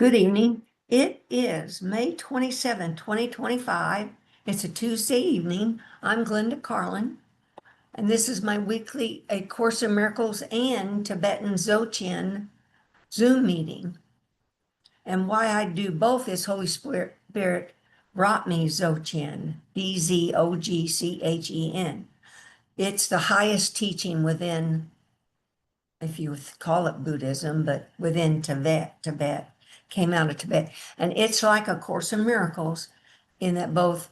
Good evening. It is May 27, 2025. It's a Tuesday evening. I'm Glenda Carlin, and this is my weekly A Course in Miracles and Tibetan Dzogchen Zoom meeting. And why I do both is Holy Spirit brought me Dzogchen, Dzogchen. It's the highest teaching within, if you call it Buddhism, but within Tibet, came out of Tibet. And it's like A Course in Miracles in that both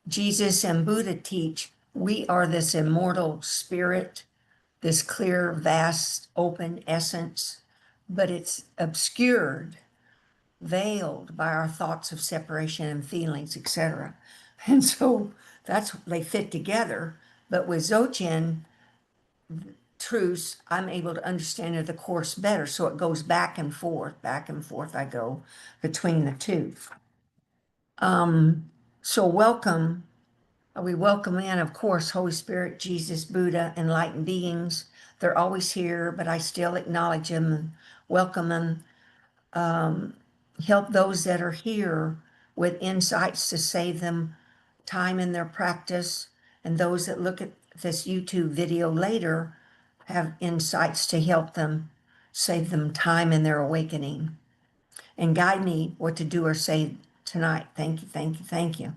Jesus and Buddha teach we are this immortal spirit, this clear, vast, open essence, but it's obscured, veiled by our thoughts of separation and feelings, etc. And so that's, they fit together. But with Dzogchen truths, I'm able to understand the Course better. So it goes back and forth I go between the two. So welcome. We welcome in, of course, Holy Spirit, Jesus, Buddha, enlightened beings. They're always here, but I still acknowledge them and welcome them. Help those that are here with insights to save them time in their practice. And those that look at this YouTube video later have insights to help them save them time in their awakening and guide me what to do or say tonight. Thank you, thank you, thank you,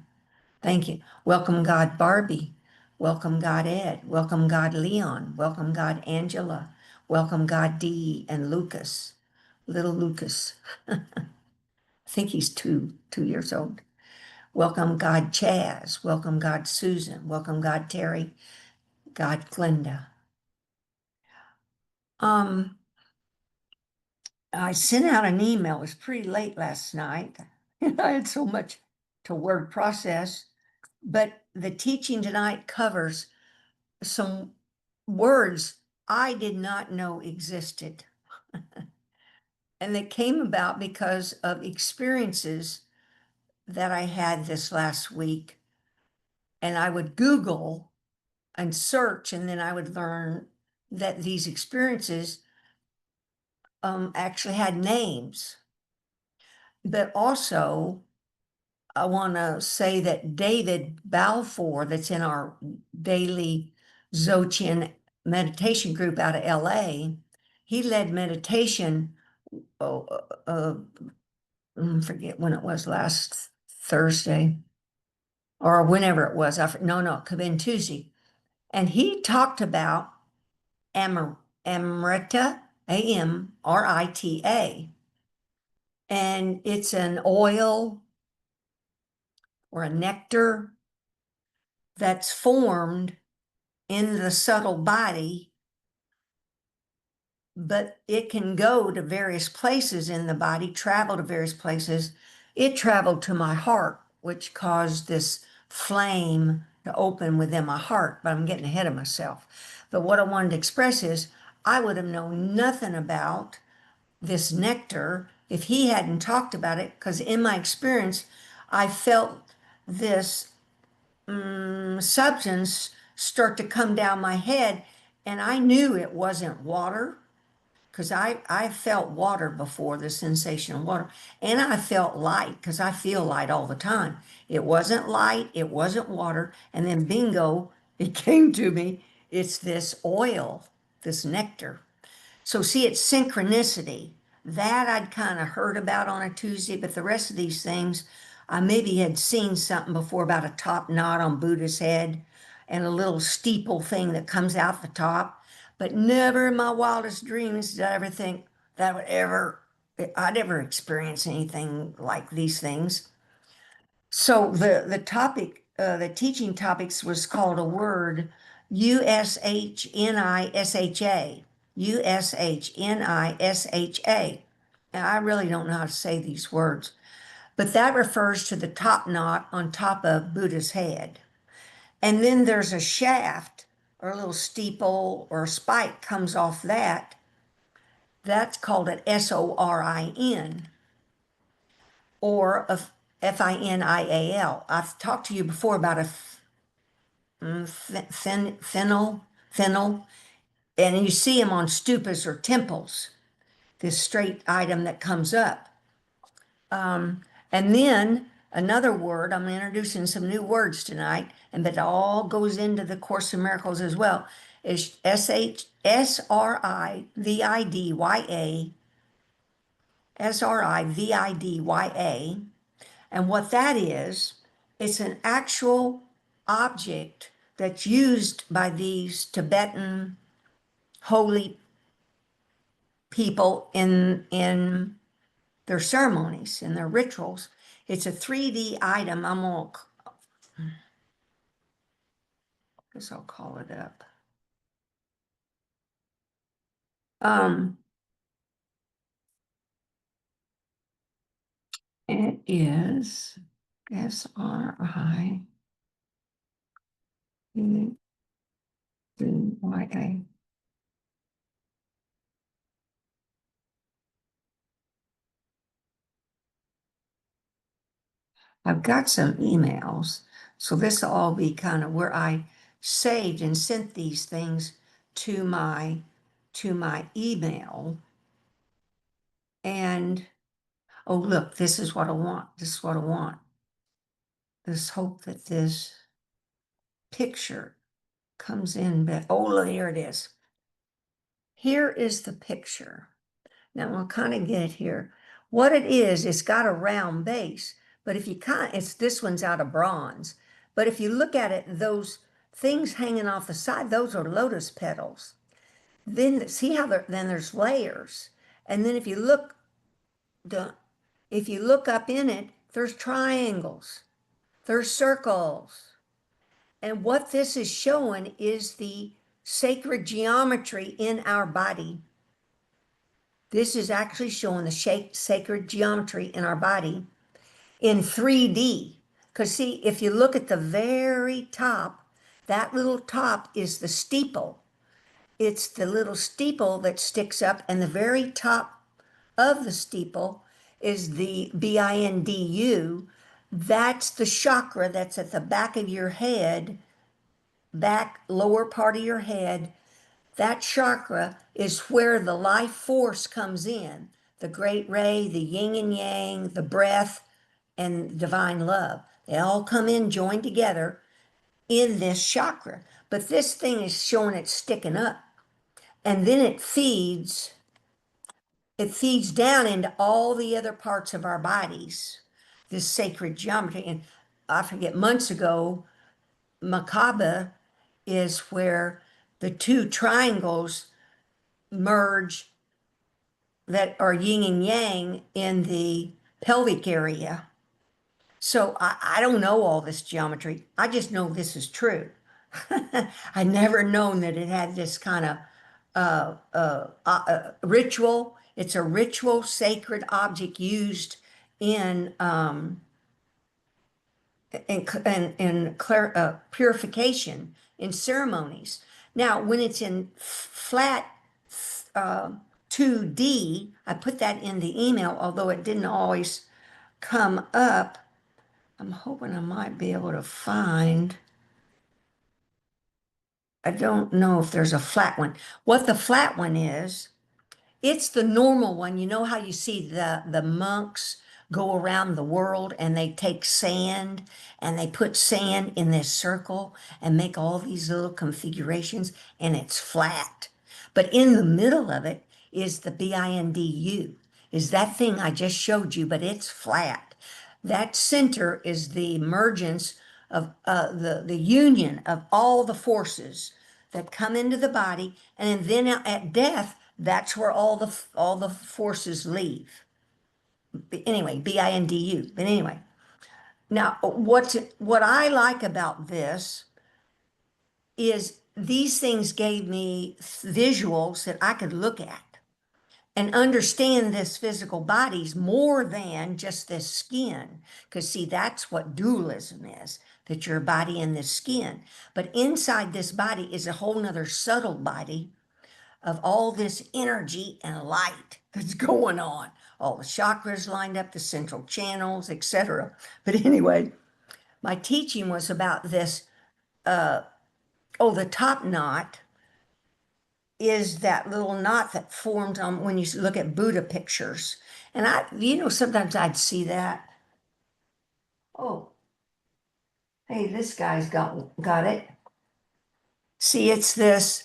thank you. Welcome, God Barbie. Welcome, God Ed. Welcome, God Leon. Welcome, God Angela. Welcome, God Dee and Lucas, little Lucas. I think he's two years old. Welcome, God Chaz. Welcome, God Susan. Welcome, God Terry. God Glenda. I sent out an email. It was pretty late last night. I had so much to word process, but the teaching tonight covers some words I did not know existed. And they came about because of experiences that I had this last week. And I would Google and search, and then I would learn that these experiences actually had names. But also, I want to say that David Balfour, that's in our daily Dzogchen meditation group out of LA, he led meditation, forget when it was, last Thursday or whenever it was. No, it could have been Tuesday. And he talked about Amrita, Amrita, and it's an oil or a nectar that's formed in the subtle body, but it can go to various places in the body, travel to various places. It traveled to my heart, which caused this flame to open within my heart, but I'm getting ahead of myself. But what I wanted to express is I would have known nothing about this nectar if he hadn't talked about it, because in my experience, I felt this substance start to come down my head, and I knew it wasn't water, because I felt water before, the sensation of water, and I felt light, because I feel light all the time. It wasn't light, it wasn't water, and then bingo, it came to me. It's this oil, this nectar. So see, it's synchronicity. That I'd kind of heard about on a Tuesday, but the rest of these things, I maybe had seen something before about a top knot on Buddha's head and a little steeple thing that comes out the top, but never in my wildest dreams did I ever think that I'd ever experience anything like these things. So the topic, the teaching topics was called a word, Ushnisha, Ushnisha. And I really don't know how to say these words, but that refers to the top knot on top of Buddha's head. And then there's a shaft or a little steeple or a spike comes off that. That's called an SORIN or a FINIAL. I've talked to you before about a finial, and you see them on stupas or temples, this straight item that comes up. And then another word, I'm introducing some new words tonight, and that all goes into the Course in Miracles as well, is SRIVIDYA. And what that is, it's an actual object that's used by these Tibetan holy people in their ceremonies, in their rituals. It's a 3D item. Guess I'll call it up. Um, it is SRIVIDYA. I've got some emails, so this will all be kind of where I saved and sent these things to my email. And oh, look, this is what I want. This is what I want. Let's hope that this picture comes in. Oh, there it is. Here is the picture. Now I'll kind of get it here. What it is, it's got a round base, but if you this one's out of bronze. But if you look at it, those things hanging off the side, those are lotus petals. Then see how then there's layers. And then if you look up in it, there's triangles, there's circles. And what this is showing is the sacred geometry in our body. This is actually showing the sacred geometry in our body in 3D. Because see, if you look at the very top, that little top is the steeple. It's the little steeple that sticks up, and the very top of the steeple is the BINDU. That's the chakra that's at the back of your head, back lower part of your head. That chakra is where the life force comes in, the great ray, the yin and yang, the breath, and divine love. They all come in, join together in this chakra. But this thing is showing it sticking up. And then it feeds down into all the other parts of our bodies, this sacred geometry. And I forget, months ago, Makaba is where the two triangles merge that are yin and yang in the pelvic area. So I don't know all this geometry. I just know this is true. I never known that it had this kind of ritual. It's a ritual sacred object used in purification in ceremonies. Now, when it's in flat 2D, I put that in the email, although it didn't always come up. I'm hoping I might be able to find. I don't know if there's a flat one. What the flat one is, it's the normal one. You know how you see the monks go around the world and they take sand and they put sand in this circle and make all these little configurations, and it's flat. But in the middle of it is the BINDU, is that thing I just showed you, but it's flat. That center is the emergence of the union of all the forces that come into the body, and then at death, that's where all the forces leave. Anyway, BINDU. But anyway, now what I like about this is these things gave me visuals that I could look at and understand this physical body's more than just this skin. Because see, that's what dualism is, that your body and this skin. But inside this body is a whole nother subtle body of all this energy and light that's going on. All the chakras lined up, the central channels, etc. But anyway, my teaching was about this, the top knot is that little knot that formed on when you look at Buddha pictures. And sometimes I'd see that. Oh, hey, this guy's got it. See, it's this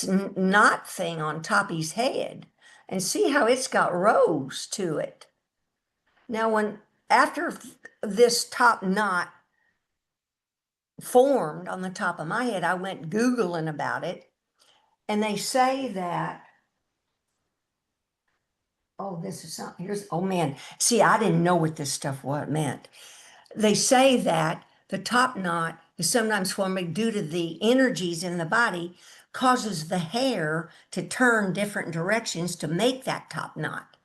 knot thing on top of his head, and see how it's got rows to it. Now, after this top knot formed on the top of my head, I went Googling about it, and they say that, oh, this is something, oh man, see, I didn't know what this stuff meant. They say that the top knot is sometimes formed due to the energies in the body causes the hair to turn different directions to make that top knot.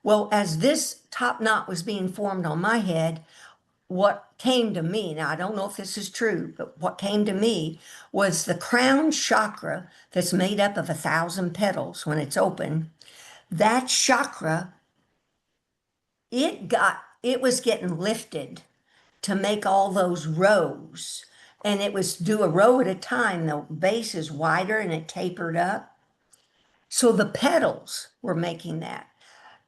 Well, as this top knot was being formed on my head, what came to me, now I don't know if this is true, but what came to me was the crown chakra that's made up of 1,000 petals when it's open. That chakra, it was getting lifted to make all those rows. And it was do a row at a time. The base is wider and it tapered up. So the petals were making that.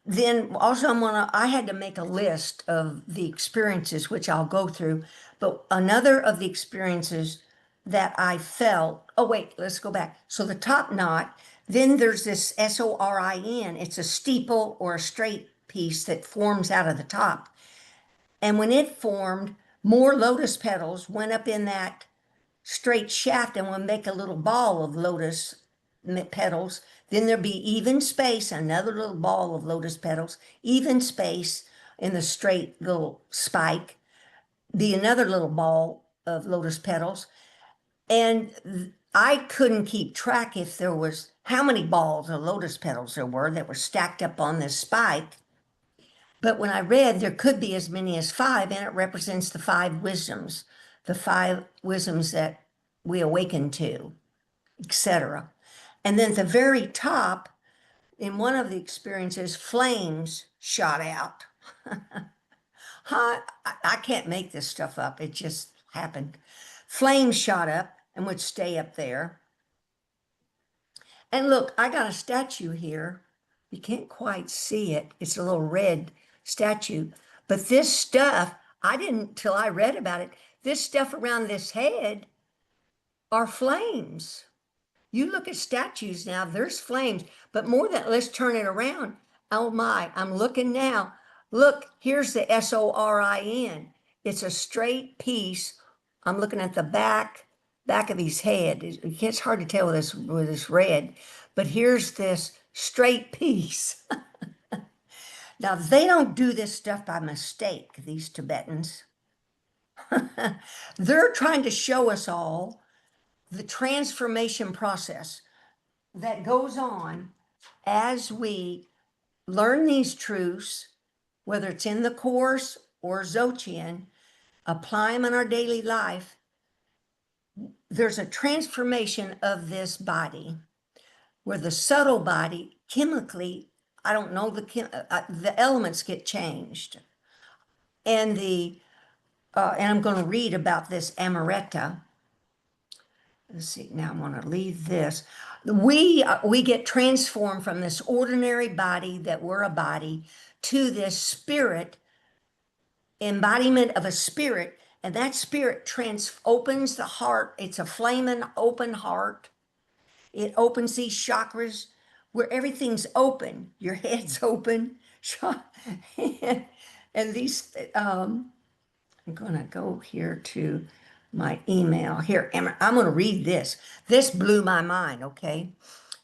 Then also I had to make a list of the experiences, which I'll go through. But another of the experiences that I felt, oh wait, let's go back. So the top knot, then there's this SORIN. It's a steeple or a straight piece that forms out of the top. And when it formed, more lotus petals went up in that straight shaft and would make a little ball of lotus petals. Then there'd be even space, another little ball of lotus petals, even space in the straight little spike, be another little ball of lotus petals. And I couldn't keep track if there was how many balls of lotus petals there were that were stacked up on this spike. But when I read, there could be as many as 5, and it represents the 5 wisdoms, the 5 wisdoms that we awaken to, etc. And then at the very top, in one of the experiences, flames shot out. I can't make this stuff up. It just happened. Flames shot up and would stay up there. And look, I got a statue here. You can't quite see it. It's a little red statue. But this stuff, I didn't, till I read about it, this stuff around this head are flames. You look at statues now, there's flames. But more than, let's turn it around. Oh my, I'm looking now. Look, here's the SORIN. It's a straight piece. I'm looking at the back of his head. It's hard to tell with this red, but here's this straight piece. Now, they don't do this stuff by mistake, these Tibetans. They're trying to show us all the transformation process that goes on as we learn these truths, whether it's in the Course or Dzogchen, apply them in our daily life. There's a transformation of this body where the subtle body chemically, I don't know, the elements get changed. And I'm going to read about this Amrita. Let's see, now I'm going to leave this. We get transformed from this ordinary body that we're a body to this spirit, embodiment of a spirit, and that spirit opens the heart. It's a flaming open heart. It opens these chakras where everything's open. Your head's open. And these, I'm going to go here to my email. Here, I'm going to read this. This blew my mind, okay?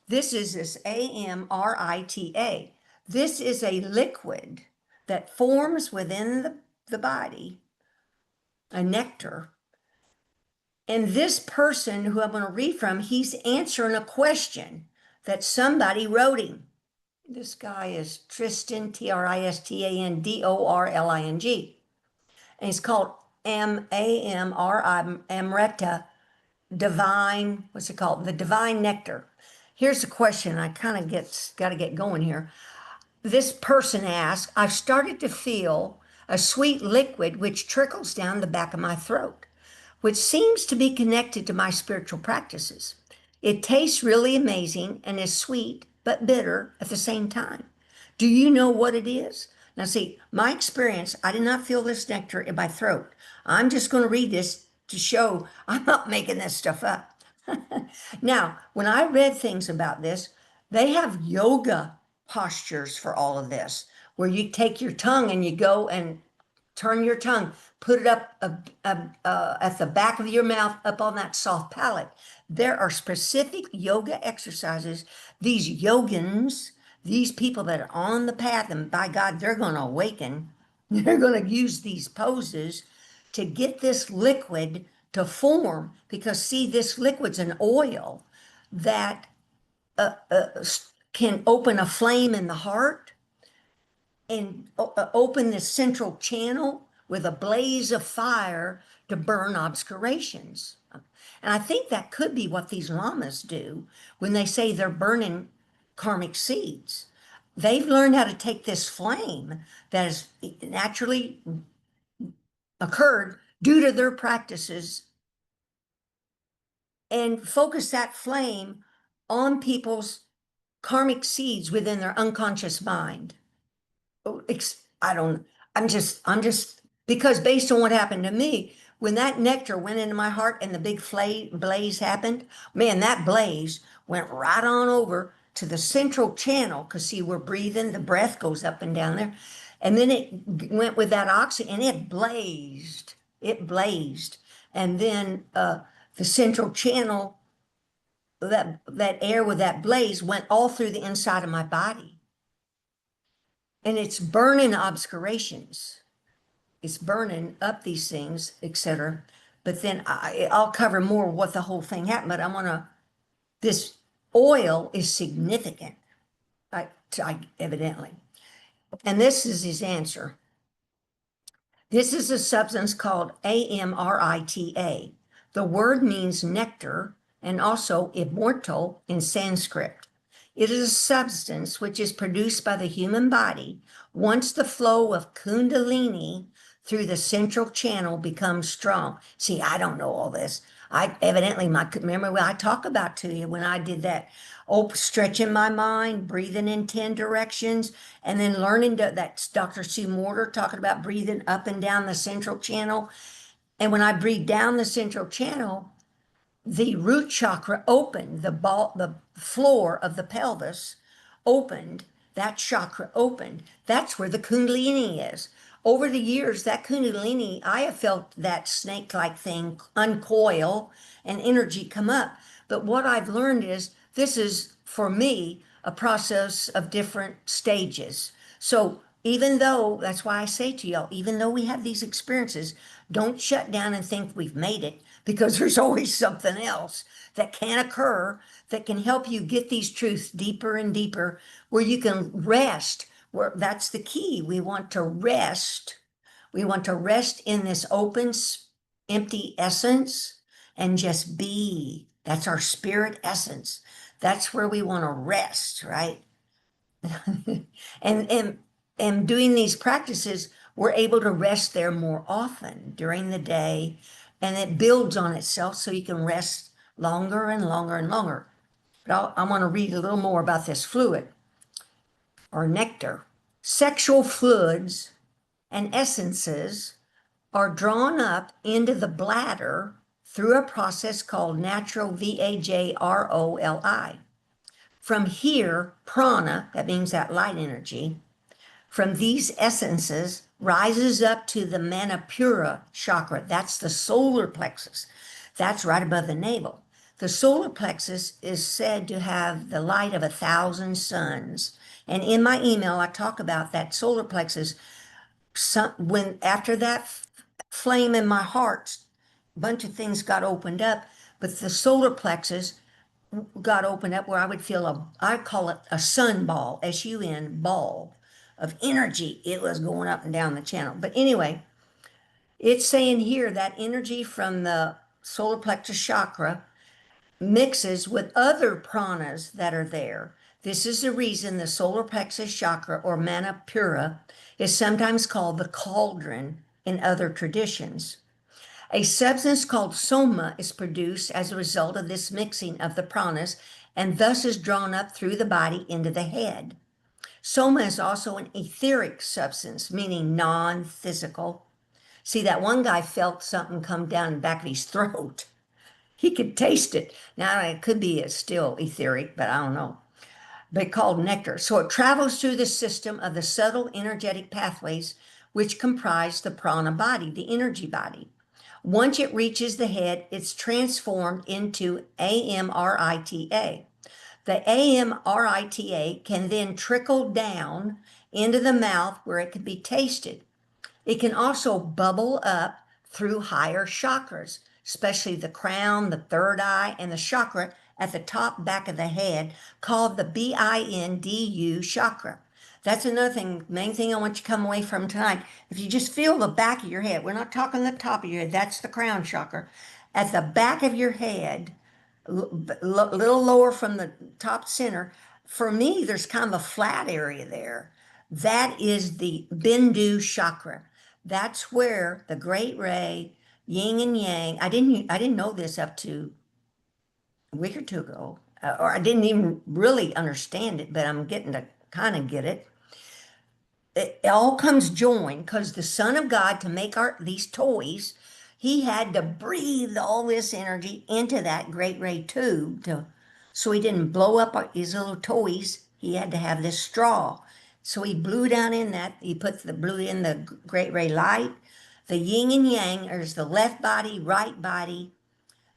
This is this Amrita. This is a liquid that forms within the body, a nectar. And this person who I'm going to read from, he's answering a question that somebody wrote him. This guy is Tristan, Tristandorling. And he's called Amrita, divine, what's it called? The divine nectar. Here's the question. I kind of got to get going here. This person asked, I've started to feel a sweet liquid which trickles down the back of my throat, which seems to be connected to my spiritual practices. It tastes really amazing and is sweet but bitter at the same time. Do you know what it is? Now, see, my experience, I did not feel this nectar in my throat. I'm just going to read this to show I'm not making this stuff up. Now, when I read things about this, they have yoga postures for all of this, where you take your tongue and you go and turn your tongue, put it up at the back of your mouth, up on that soft palate. There are specific yoga exercises. These yogins, these people that are on the path, and by God, they're going to awaken. They're going to use these poses to get this liquid to form, because see, this liquid's an oil that can open a flame in the heart and open this central channel with a blaze of fire to burn obscurations. And I think that could be what these lamas do when they say they're burning karmic seeds. They've learned how to take this flame that has naturally occurred due to their practices and focus that flame on people's karmic seeds within their unconscious mind. I don't, I'm just, because based on what happened to me, when that nectar went into my heart and the big blaze happened, man, that blaze went right on over to the central channel. Because see, we're breathing, the breath goes up and down there. And then it went with that oxygen and it blazed. It blazed. And then the central channel, that air with that blaze went all through the inside of my body. And it's burning obscurations. It's burning up these things, etc. But then I'll cover more what the whole thing happened. But I want to, this oil is significant, evidently. And this is his answer. This is a substance called Amrita. The word means nectar and also immortal in Sanskrit. It is a substance which is produced by the human body once the flow of Kundalini through the central channel becomes strong. See, I don't know all this. Remember when I talk about to you when I did that, stretching my mind, breathing in 10 directions, and then learning that's Dr. Sue Morter talking about breathing up and down the central channel. And when I breathe down the central channel, the root chakra opened, the floor of the pelvis opened, that chakra opened. That's where the Kundalini is. Over the years, that Kundalini, I have felt that snake-like thing uncoil and energy come up. But what I've learned is this is, for me, a process of different stages. So even though, that's why I say to y'all, even though we have these experiences, don't shut down and think we've made it, because there's always something else that can occur that can help you get these truths deeper and deeper, where you can rest. Where that's the key. We want to rest. We want to rest in this open, empty essence and just be. That's our spirit essence. That's where we want to rest, right? and doing these practices, we're able to rest there more often during the day, and it builds on itself so you can rest longer and longer and longer. But I want to read a little more about this fluid or nectar. Sexual fluids and essences are drawn up into the bladder through a process called natural VAJROLI. From here, prana, that means that light energy, from these essences rises up to the Manipura chakra. That's the solar plexus. That's right above the navel. The solar plexus is said to have the light of 1,000 suns. And in my email, I talk about that solar plexus. When after that flame in my heart, a bunch of things got opened up, but the solar plexus got opened up where I would feel I call it a sun ball, S-U-N ball of energy. It was going up and down the channel. But anyway, it's saying here that energy from the solar plexus chakra mixes with other pranas that are there. This is the reason the solar plexus chakra, or Manipura, is sometimes called the cauldron in other traditions. A substance called soma is produced as a result of this mixing of the pranas and thus is drawn up through the body into the head. Soma is also an etheric substance, meaning non-physical. See, that one guy felt something come down the back of his throat. He could taste it. Now, it could be still etheric, but I don't know. But called nectar. So it travels through the system of the subtle energetic pathways which comprise the prana body, the energy body. Once it reaches the head, it's transformed into Amrita. The Amrita can then trickle down into the mouth where it can be tasted. It can also bubble up through higher chakras, especially the crown, the third eye, and the chakra at the top back of the head called the Bindu chakra. That's another thing, main thing I want you to come away from tonight. If you just feel the back of your head, we're not talking the top of your head, that's the crown chakra. At the back of your head, little lower from the top center, for me, there's kind of a flat area there. That is the Bindu chakra. That's where the great ray, yin and yang. I didn't know this up to a week or two ago, or I didn't even really understand it, but I'm getting to kind of get it. It all comes joined because the Son of God, to make these toys, he had to breathe all this energy into that great ray tube so he didn't blow up his little toys. He had to have this straw. So he blew down in that. He blew in the great ray light. The yin and yang is the left body, right body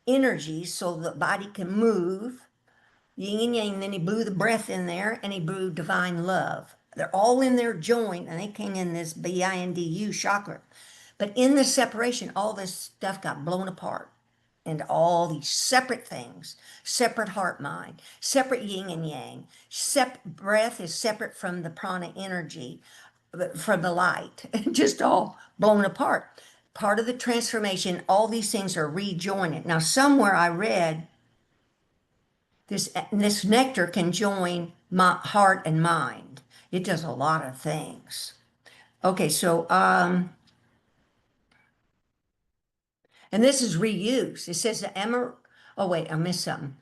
energy, so the body can move yin and yang. Then he blew the breath in there and he blew divine love. They're all in their joint and they came in this Bindu chakra. But in the separation, all this stuff got blown apart into all these separate things, separate heart mind, separate yin and yang. Breath is separate from the prana energy, from the light, just all blown apart. Part of the transformation, all these things are rejoined. Now, somewhere I read this nectar can join my heart and mind. It does a lot of things. Okay, so and this is reuse. It says oh wait, I missed something.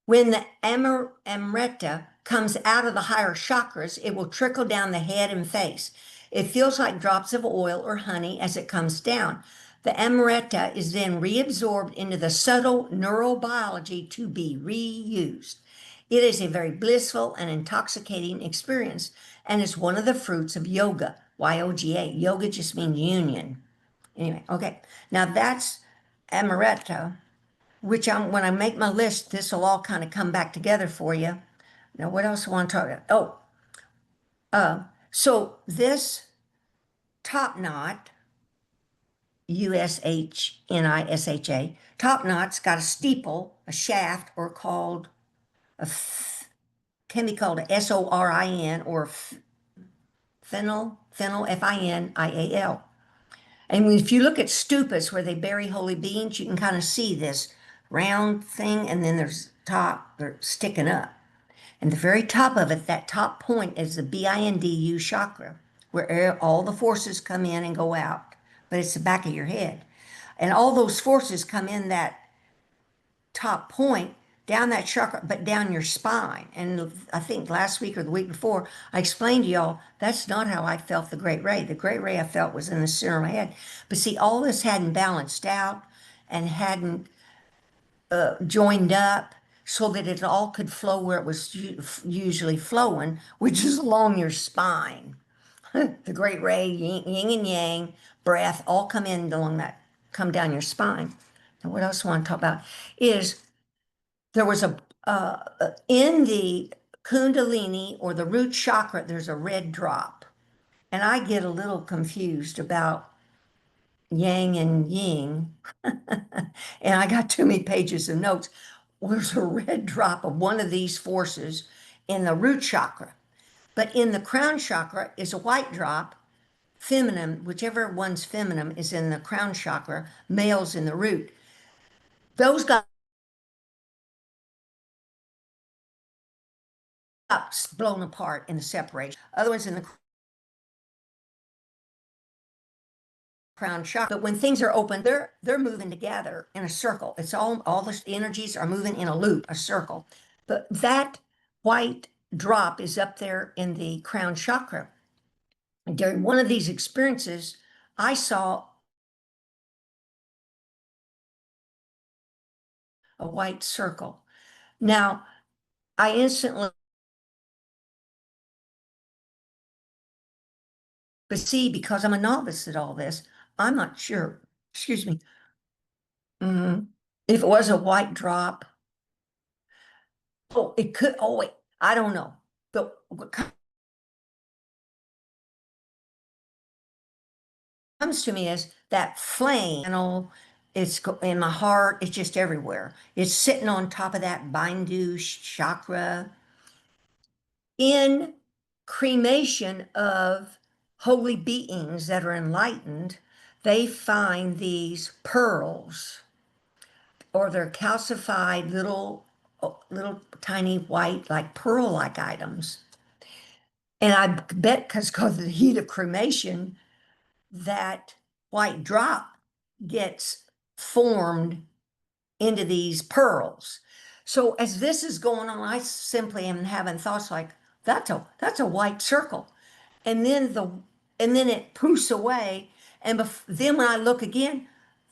When the Amrita comes out of the higher chakras, it will trickle down the head and face. It feels like drops of oil or honey as it comes down. The Amrita is then reabsorbed into the subtle neurobiology to be reused. It is a very blissful and intoxicating experience and is one of the fruits of yoga, Y-O-G-A. Yoga just means union. Anyway, okay. Now that's Amrita, which when I make my list, this will all kind of come back together for you. Now, what else I want to talk about? So this top knot, Ushnisha, top knot's got a steeple, a shaft, or can be called a SORIN or Finial, Finial. And if you look at stupas where they bury holy beings, you can kind of see this round thing, and then there's top, they're sticking up. And the very top of it, that top point is the Bindu chakra, where all the forces come in and go out. But it's the back of your head. And all those forces come in that top point, down that chakra, but down your spine. And I think last week or the week before, I explained to y'all, that's not how I felt the great ray. The great ray I felt was in the center of my head. But see, all this hadn't balanced out and hadn't joined up so that it all could flow where it was usually flowing, which is along your spine. The great ray, yin and yang, breath, all come in along that, come down your spine. And what else I want to talk about is there was in the Kundalini or the root chakra, there's a red drop. And I get a little confused about yang and yin. And I got too many pages of notes. There's a red drop of one of these forces in the root chakra. But in the crown chakra is a white drop, feminine, whichever one's feminine is in the crown chakra, male's in the root. Those got blown apart in the separation. Other ones in the crown chakra. But when things are open, they're moving together in a circle. It's all the energies are moving in a loop, a circle. But that white drop is up there in the crown chakra. And during one of these experiences, I saw a white circle. Now, I instantly, but see, because I'm a novice at all this, I'm not sure. Excuse me. If it was a white drop, oh, it could. Oh, wait, I don't know. But what comes to me is that flame. You know, it's in my heart. It's just everywhere. It's sitting on top of that bindu chakra. In cremation of holy beings that are enlightened, they find these pearls, or they're calcified little tiny white, like pearl-like items. And I bet because of the heat of cremation, that white drop gets formed into these pearls. So as this is going on, I simply am having thoughts like, that's a white circle. And then it poofs away. And then when I look again,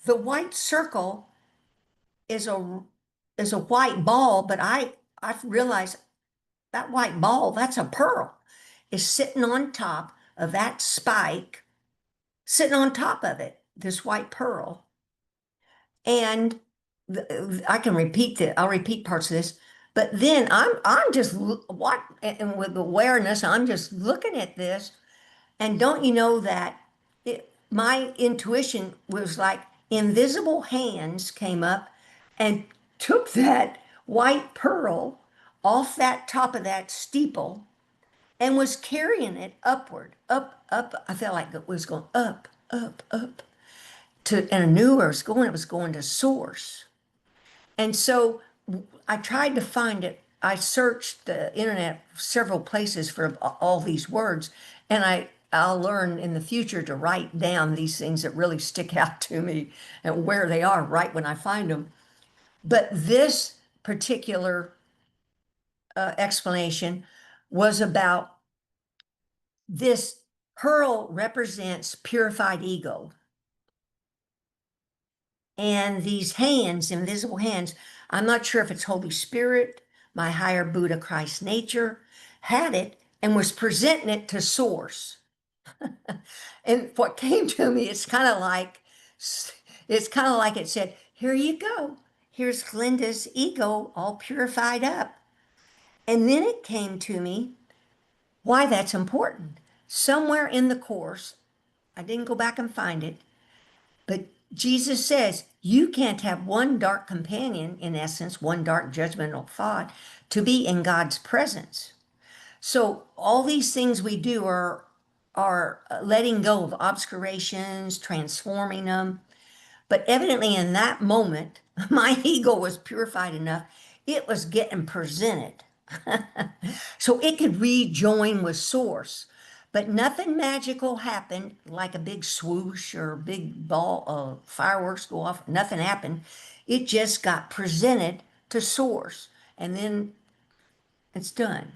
the white circle is a white ball, but I've realized that white ball, that's a pearl, is sitting on top of that spike, sitting on top of it, this white pearl. And I can repeat that. I'll repeat parts of this. But then I'm just what, and with awareness, I'm just looking at this. And don't you know that my intuition was like invisible hands came up and took that white pearl off that top of that steeple and was carrying it upward, up, up. I felt like it was going up, up, up and I knew where it was going to source. And so I tried to find it. I searched the internet several places for all these words, and I'll learn in the future to write down these things that really stick out to me and where they are right when I find them. But this particular explanation was about this pearl represents purified ego. And these hands, invisible hands, I'm not sure if it's Holy Spirit, my higher Buddha Christ nature, had it and was presenting it to source. And what came to me, it's kind of like it said, here you go. Here's Glinda's ego all purified up. And then it came to me why that's important. Somewhere in the Course, I didn't go back and find it, but Jesus says you can't have one dark companion, in essence, one dark judgmental thought, to be in God's presence. So all these things we do are letting go of obscurations, transforming them. But evidently in that moment, my ego was purified enough, it was getting presented. So it could rejoin with source. But nothing magical happened, like a big swoosh or a big ball of fireworks go off. Nothing happened. It just got presented to source. And then it's done.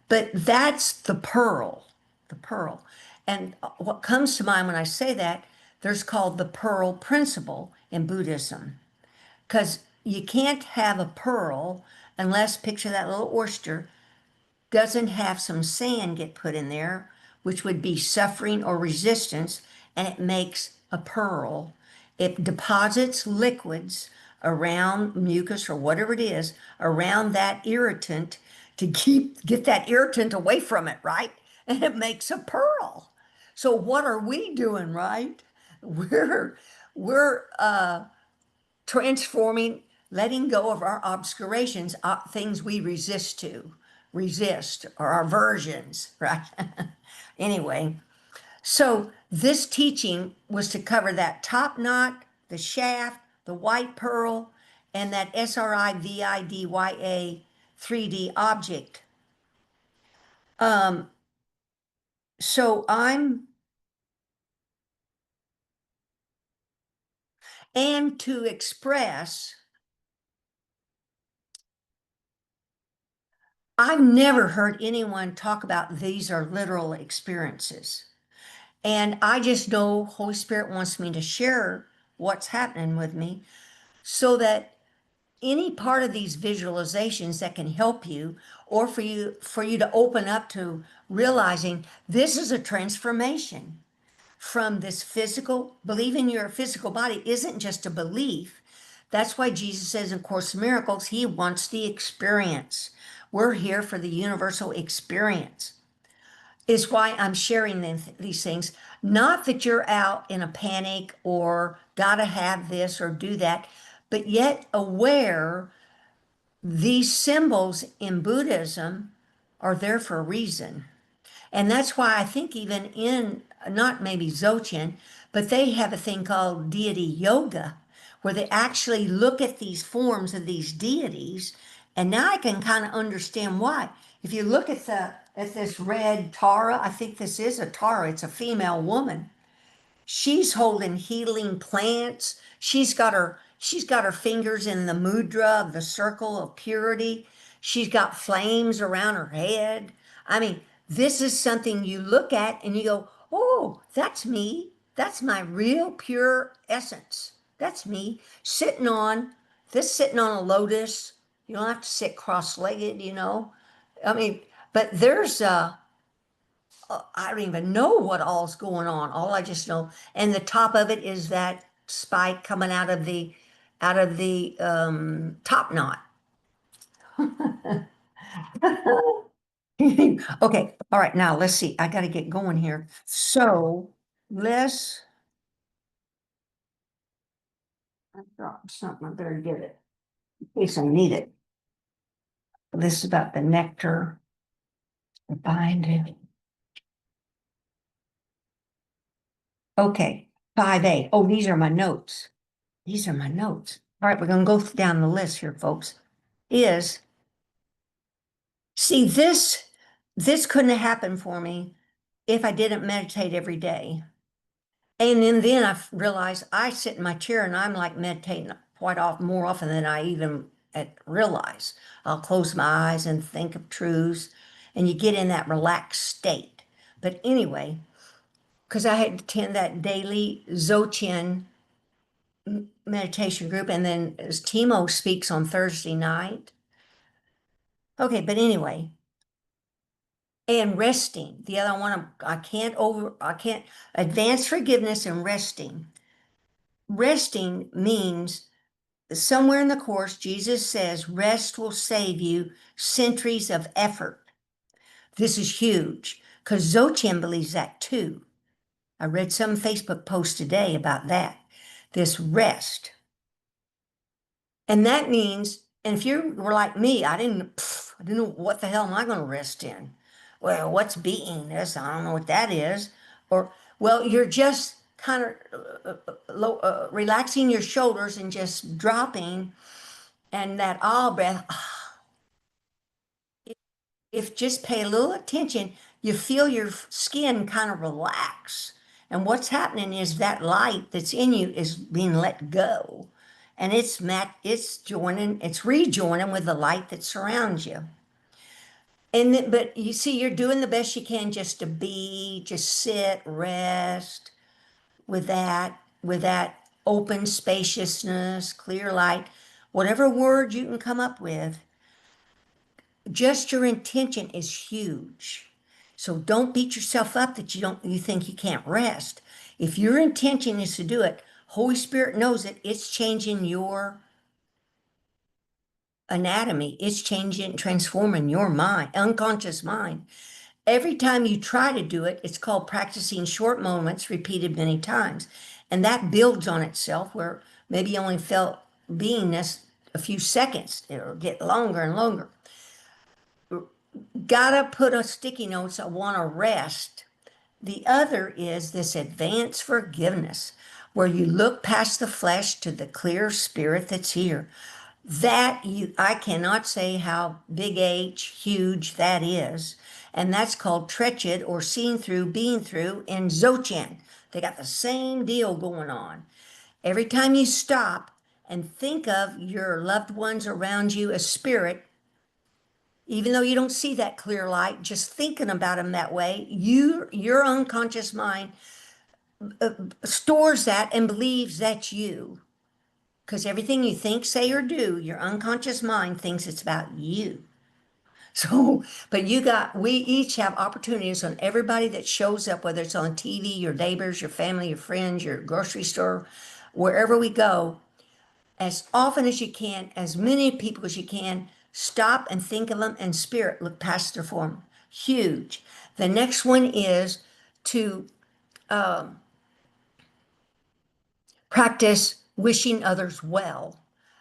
But that's the pearl, the pearl. And what comes to mind when I say that, there's called the pearl principle in Buddhism. Because you can't have a pearl unless, picture that little oyster, doesn't have some sand get put in there, which would be suffering or resistance, and it makes a pearl. It deposits liquids around mucus or whatever it is, around that irritant to get that irritant away from it, right? And it makes a pearl. So what are we doing, right? We're transforming, letting go of our obscurations, things we resist, or our aversions, right? Anyway, so this teaching was to cover that top knot, the shaft, the white pearl, and that SRIVIDYA 3D object. So and to express. I've never heard anyone talk about these are literal experiences. And I just know Holy Spirit wants me to share what's happening with me so that any part of these visualizations that can help you or for you to open up to realizing this is a transformation from this physical, believing your physical body isn't just a belief. That's why Jesus says in Course in Miracles, he wants the experience. We're here for the universal experience. Is why I'm sharing these things. Not that you're out in a panic or gotta have this or do that, but yet aware these symbols in Buddhism are there for a reason. And that's why I think even in, not maybe Dzogchen, but they have a thing called deity yoga, where they actually look at these forms of these deities. And now I can kind of understand why. If you look at this red Tara, I think this is a Tara, it's a female woman. She's holding healing plants. She's got her fingers in the mudra of the circle of purity. She's got flames around her head. I mean, this is something you look at and you go, "Oh, that's me. That's my real pure essence. That's me sitting on a lotus. You don't have to sit cross-legged, you know. I mean, but there's I don't even know what all's going on. All I just know, and the top of it is that spike coming out of the top knot. Okay, all right. Now let's see. I got to get going here. So let's. I dropped something. I better get it in case I need it. This is about the nectar, the binding. Okay, 5A. Oh, these are my notes. These are my notes. All right, we're going to go down the list here, folks. See, this couldn't have happened for me if I didn't meditate every day. And then I realized I sit in my chair and I'm like meditating quite often, more often than I even realize. I'll close my eyes and think of truths, and you get in that relaxed state. But anyway, because I had to attend that daily Dzogchen meditation group, and then as Timo speaks on Thursday night. Okay, but anyway, and resting. The other one, I can't advance forgiveness and resting. Resting means somewhere in the Course, Jesus says, rest will save you centuries of effort. This is huge because Dzogchen believes that too. I read some Facebook post today about that. This rest. And that means, and if you were like me, I didn't know what the hell am I going to rest in? Well, what's beingness? I don't know what that is. Or, well, you're just kind of relaxing your shoulders and just dropping, and that all breath. If just pay a little attention, you feel your skin kind of relax. And what's happening is that light that's in you is being let go. And it's rejoining with the light that surrounds you. But you see, you're doing the best you can just to just sit, rest with that open spaciousness, clear light, whatever word you can come up with. Just your intention is huge. So don't beat yourself up that you think you can't rest. If your intention is to do it, Holy Spirit knows it. It's changing your anatomy. It's changing, transforming your mind, unconscious mind. Every time you try to do it, it's called practicing short moments repeated many times. And that builds on itself where maybe you only felt beingness a few seconds. It'll get longer and longer. Gotta put a sticky notes. I want to rest. The other is this advanced forgiveness, where you look past the flesh to the clear spirit that's here. I cannot say how big H, huge that is. And that's called Trechet or seeing through, being through in Dzogchen. They got the same deal going on. Every time you stop and think of your loved ones around you as spirit, even though you don't see that clear light, just thinking about them that way, your unconscious mind stores that and believes that's you. Because everything you think, say, or do, your unconscious mind thinks it's about you. So, but we each have opportunities on everybody that shows up, whether it's on TV, your neighbors, your family, your friends, your grocery store, wherever we go, as often as you can, as many people as you can, stop and think of them in spirit, look past their form. Huge. The next one is to practice wishing others well,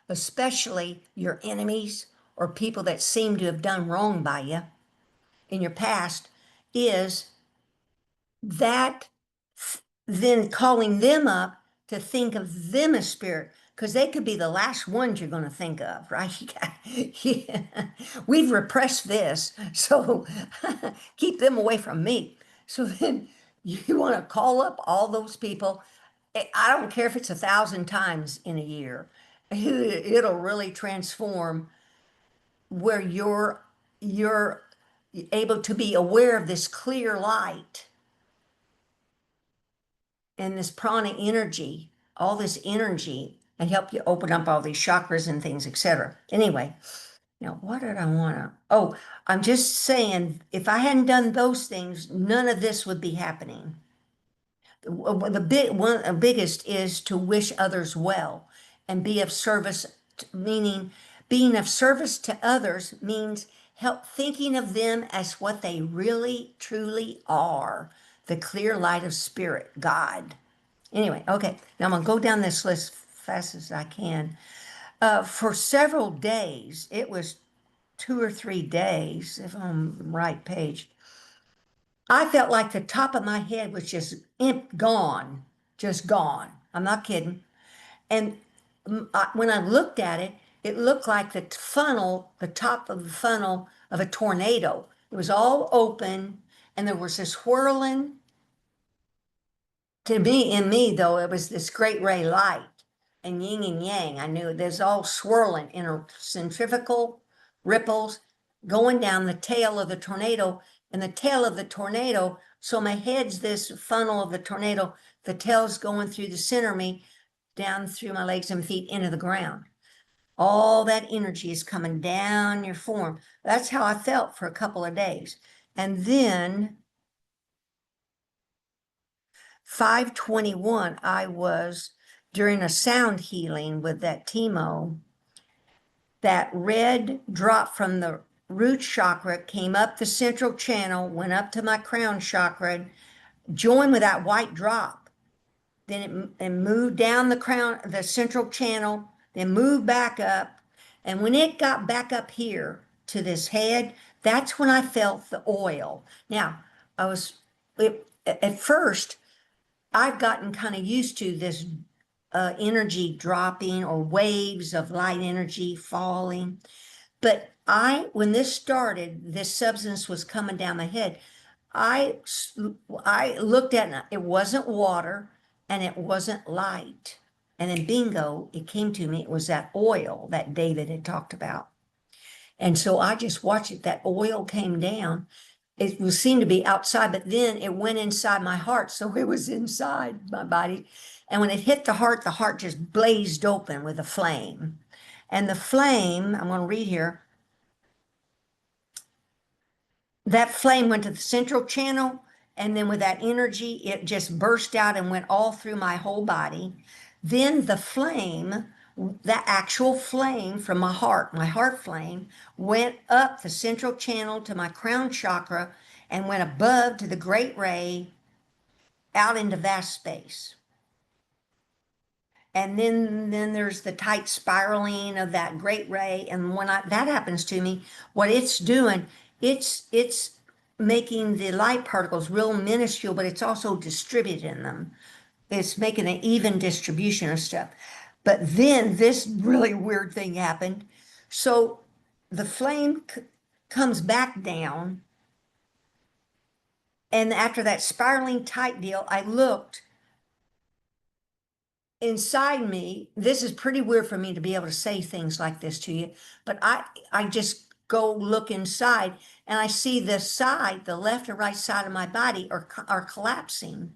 especially your enemies or people that seem to have done wrong by you in your past, is that then calling them up to think of them as spirit, because they could be the last ones you're going to think of, right? Yeah. We've repressed this, so keep them away from me. So then you want to call up all those people. I don't care if it's 1,000 times in a year. It'll really transform where you're able to be aware of this clear light and this prana energy, all this energy, and help you open up all these chakras and things, etc. Anyway, now what did I want to? Oh, I'm just saying, if I hadn't done those things, none of this would be happening. The biggest is to wish others well and be of service, meaning being of service to others means help thinking of them as what they really truly are, the clear light of spirit, God. Anyway, okay, now I'm gonna go down this list fast as I can. For several days, it was 2 or 3 days, if I'm on the right page, I felt like the top of my head was just gone, just gone. I'm not kidding. And when I looked at it, it looked like the funnel, the top of the funnel of a tornado. It was all open, and there was this whirling. To me, in me though, it was this great ray light and yin and yang. I knew there's all swirling in centrifugal ripples going down the tail of the tornado, and the tail of the tornado. So my head's this funnel of the tornado, the tail's going through the center of me, down through my legs and feet into the ground. All that energy is coming down your form. That's how I felt for a couple of days. And then 521, I was during a sound healing with that Timo. That red drop from the root chakra came up the central channel, went up to my crown chakra, joined with that white drop. Then it moved down the central channel, then moved back up. And when it got back up here to this head, that's when I felt the oil. Now, at first, I've gotten kind of used to this energy dropping or waves of light energy falling. But when this started, this substance was coming down my head. I looked at it, it wasn't water and it wasn't light. And then bingo, it came to me, it was that oil that David had talked about. And so I just watched it, that oil came down. It was seemed to be outside, but then it went inside my heart. So it was inside my body. And when it hit the heart just blazed open with a flame. And the flame, I'm going to read here, that flame went to the central channel, and then with that energy, it just burst out and went all through my whole body. Then the flame, that actual flame from my heart flame, went up the central channel to my crown chakra and went above to the great ray out into vast space. And then there's the tight spiraling of that great ray. And when that happens to me, what it's doing, it's making the light particles real minuscule, but it's also distributing them. It's making an even distribution of stuff. But then this really weird thing happened. So the flame comes back down. And after that spiraling tight deal, I looked, inside me, this is pretty weird for me to be able to say things like this to you, but I just go look inside and I see the side, the left and right side of my body are collapsing.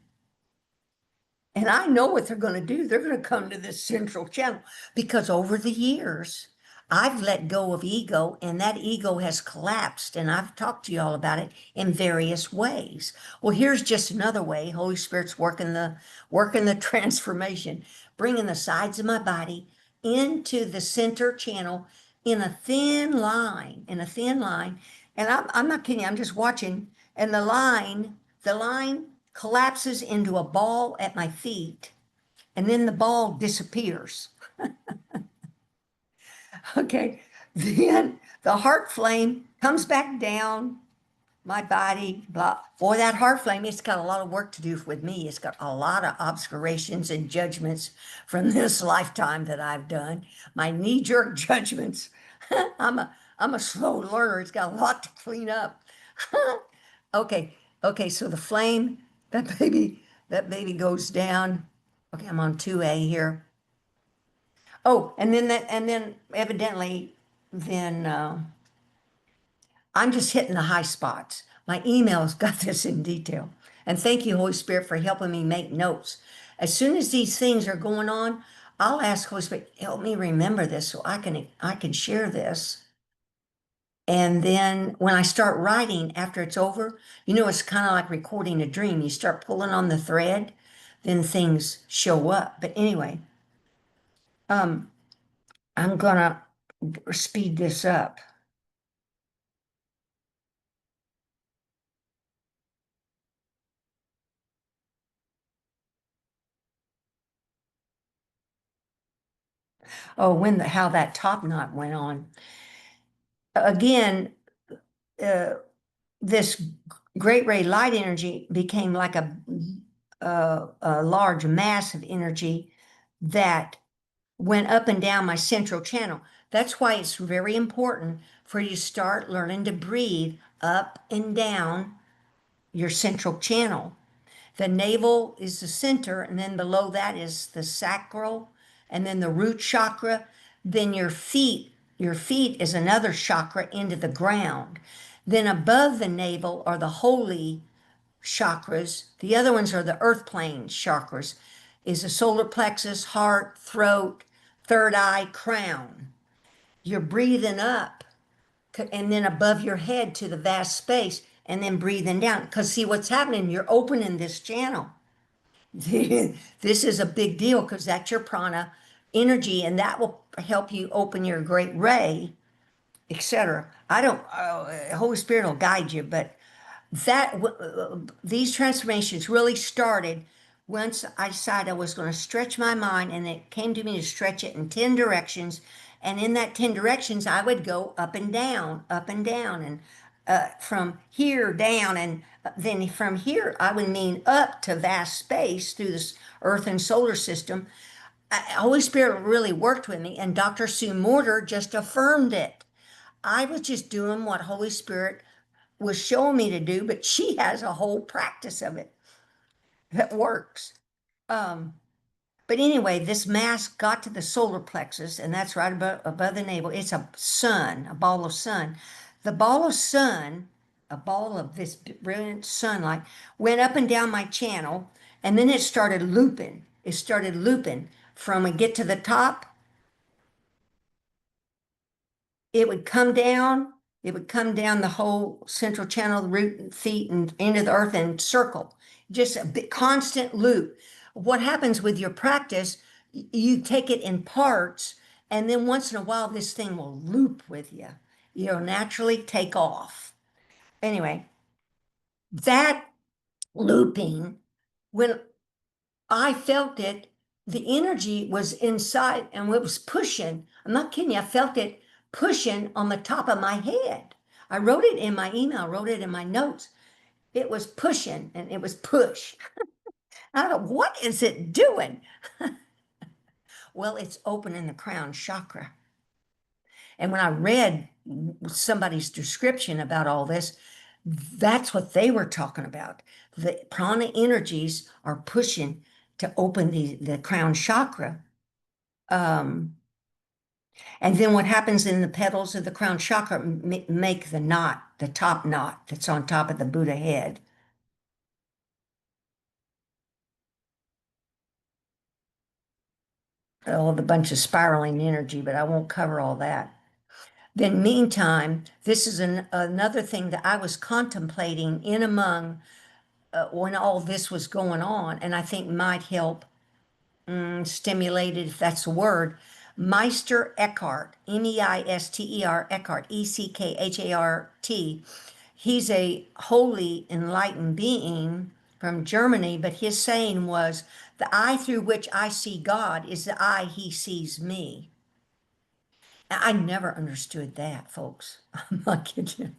And I know what they're going to do. They're going to come to this central channel because over the years, I've let go of ego and that ego has collapsed. And I've talked to you all about it in various ways. Well, here's just another way. Holy Spirit's working the transformation, bringing the sides of my body into the center channel in a thin line, And I'm not kidding. I'm just watching. And the line collapses into a ball at my feet, and then the ball disappears. Okay, then the heart flame comes back down my body, blah. Boy, that heart flame, it's got a lot of work to do with me. It's got a lot of obscurations and judgments from this lifetime that I've done. My knee-jerk judgments. I'm a slow learner. It's got a lot to clean up. Okay, so the flame, that baby goes down. Okay, I'm on 2A here. Oh, and then evidently, then I'm just hitting the high spots. My email's got this in detail. And thank you, Holy Spirit, for helping me make notes. As soon as these things are going on, I'll ask Holy Spirit, help me remember this so I can share this. And then when I start writing after it's over, it's kind of like recording a dream. You start pulling on the thread, then things show up. But anyway, I'm gonna speed this up. Oh, how that top knot went on. Again, this great ray light energy became like a large mass of energy that went up and down my central channel. That's why it's very important for you to start learning to breathe up and down your central channel. The navel is the center, and then below that is the sacral, and then the root chakra. Then your feet is another chakra into the ground. Then above the navel are the holy chakras. The other ones are the earth plane chakras, is the solar plexus, heart, throat, third eye, crown. You're breathing up and then above your head to the vast space and then breathing down. Because see what's happening, you're opening this channel. This is a big deal because that's your prana energy and that will help you open your great ray, etc. I don't, Holy Spirit will guide you, but these transformations really started once I decided I was going to stretch my mind, and it came to me to stretch it in 10 directions. And in that 10 directions, I would go up and down, and from here down. And then from here, I would mean up to vast space through this earth and solar system. Holy Spirit really worked with me, and Dr. Sue Morter just affirmed it. I was just doing what Holy Spirit was showing me to do, but she has a whole practice of it that works. But anyway, this mass got to the solar plexus, and that's right above the navel. It's a sun, a ball of sun. The ball of sun, a ball of this brilliant sunlight, went up and down my channel, and then it started looping. It started looping from a get to the top. It would come down. It would come down the whole central channel, the root and feet and into the earth and circle. Just a bit constant loop. What happens with your practice, you take it in parts, and then once in a while, this thing will loop with you. You'll naturally take off. Anyway, that looping, when I felt it, the energy was inside and it was pushing. I'm not kidding you. I felt it pushing on the top of my head. I wrote it in my email, wrote it in my notes. It was pushing and it was push. I thought, what is it doing? Well, it's opening the crown chakra. And when I read somebody's description about all this, that's what they were talking about. The prana energies are pushing to open the crown chakra. And then what happens in the petals of the crown chakra make the knot, the top knot that's on top of the Buddha head. Oh, the bunch of spiraling energy, but I won't cover all that. Then meantime, this is another thing that I was contemplating in among when all this was going on, and I think might help stimulated, if that's the word. Meister Eckhart, Meister Eckhart, Eckhart. He's a holy enlightened being from Germany, but his saying was, the eye through which I see God is the eye he sees me. I never understood that, folks. I'm not kidding.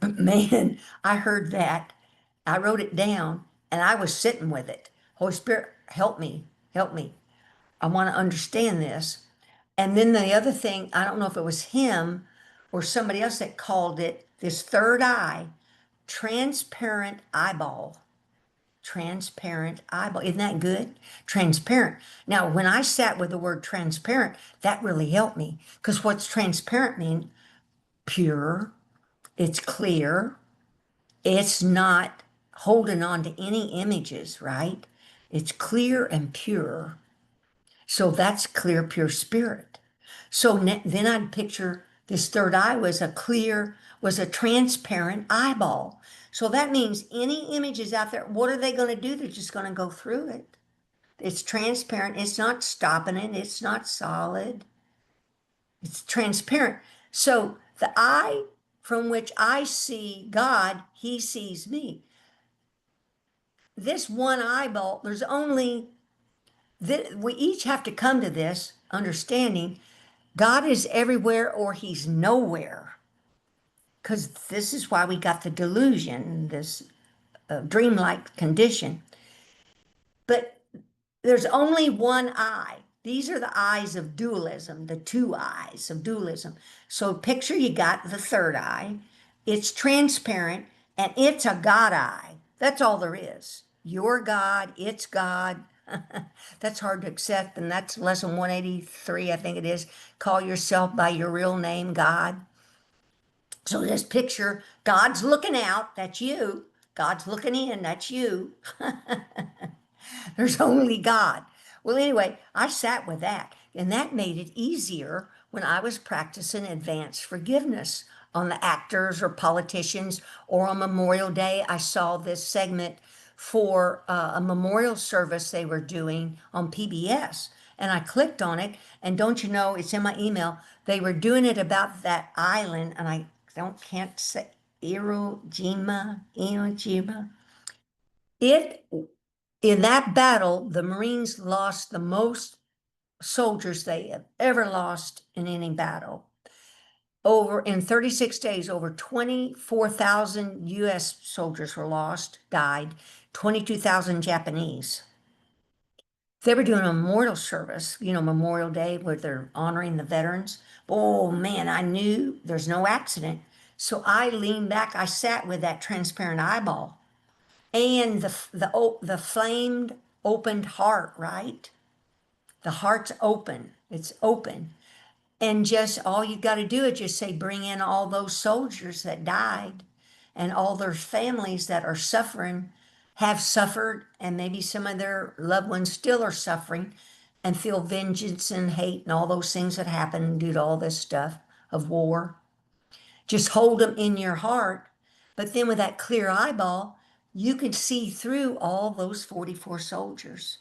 But man, I heard that. I wrote it down and I was sitting with it. Holy Spirit, help me, help me. I want to understand this. And then the other thing, I don't know if it was him or somebody else that called it this third eye, transparent eyeball. Transparent eyeball. Isn't that good? Transparent. Now, when I sat with the word transparent, that really helped me because what's transparent mean? Pure, it's clear, it's not holding on to any images, right? It's clear and pure. So that's clear, pure spirit. So then I'd picture this third eye was a transparent eyeball. So that means any images out there, what are they going to do? They're just going to go through it. It's transparent. It's not stopping it. It's not solid. It's transparent. So the eye from which I see God, he sees me. This one eyeball, there's only, we each have to come to this understanding God is everywhere or he's nowhere. Because this is why we got the delusion, this dreamlike condition. But there's only one eye. These are the eyes of dualism, the two eyes of dualism. So picture you got the third eye. It's transparent and it's a God eye. That's all there is. Your God, it's God. That's hard to accept, and that's lesson 183, I think it is. Call yourself by your real name, God. So this picture, God's looking out, that's you. God's looking in, that's you. There's only God. Well, anyway, I sat with that, and that made it easier when I was practicing advanced forgiveness on the actors or politicians, or on Memorial Day. I saw this segment for a memorial service they were doing on PBS, and I clicked on it, and don't you know, it's in my email. They were doing it about that island, and I can't say Iwo Jima. It In that battle, the Marines lost the most soldiers they have ever lost in any battle. In 36 days, over 24,000 US soldiers were lost, died, 22,000 Japanese. They were doing a memorial service, Memorial Day, where they're honoring the veterans. Oh man, I knew there's no accident. So I leaned back, I sat with that transparent eyeball and the flamed opened heart, right? The heart's open, it's open. And just all you got to do is just say, bring in all those soldiers that died and all their families that are suffering, have suffered, and maybe some of their loved ones still are suffering and feel vengeance and hate and all those things that happen due to all this stuff of war. Just hold them in your heart. But then with that clear eyeball, you can see through all those 44 soldiers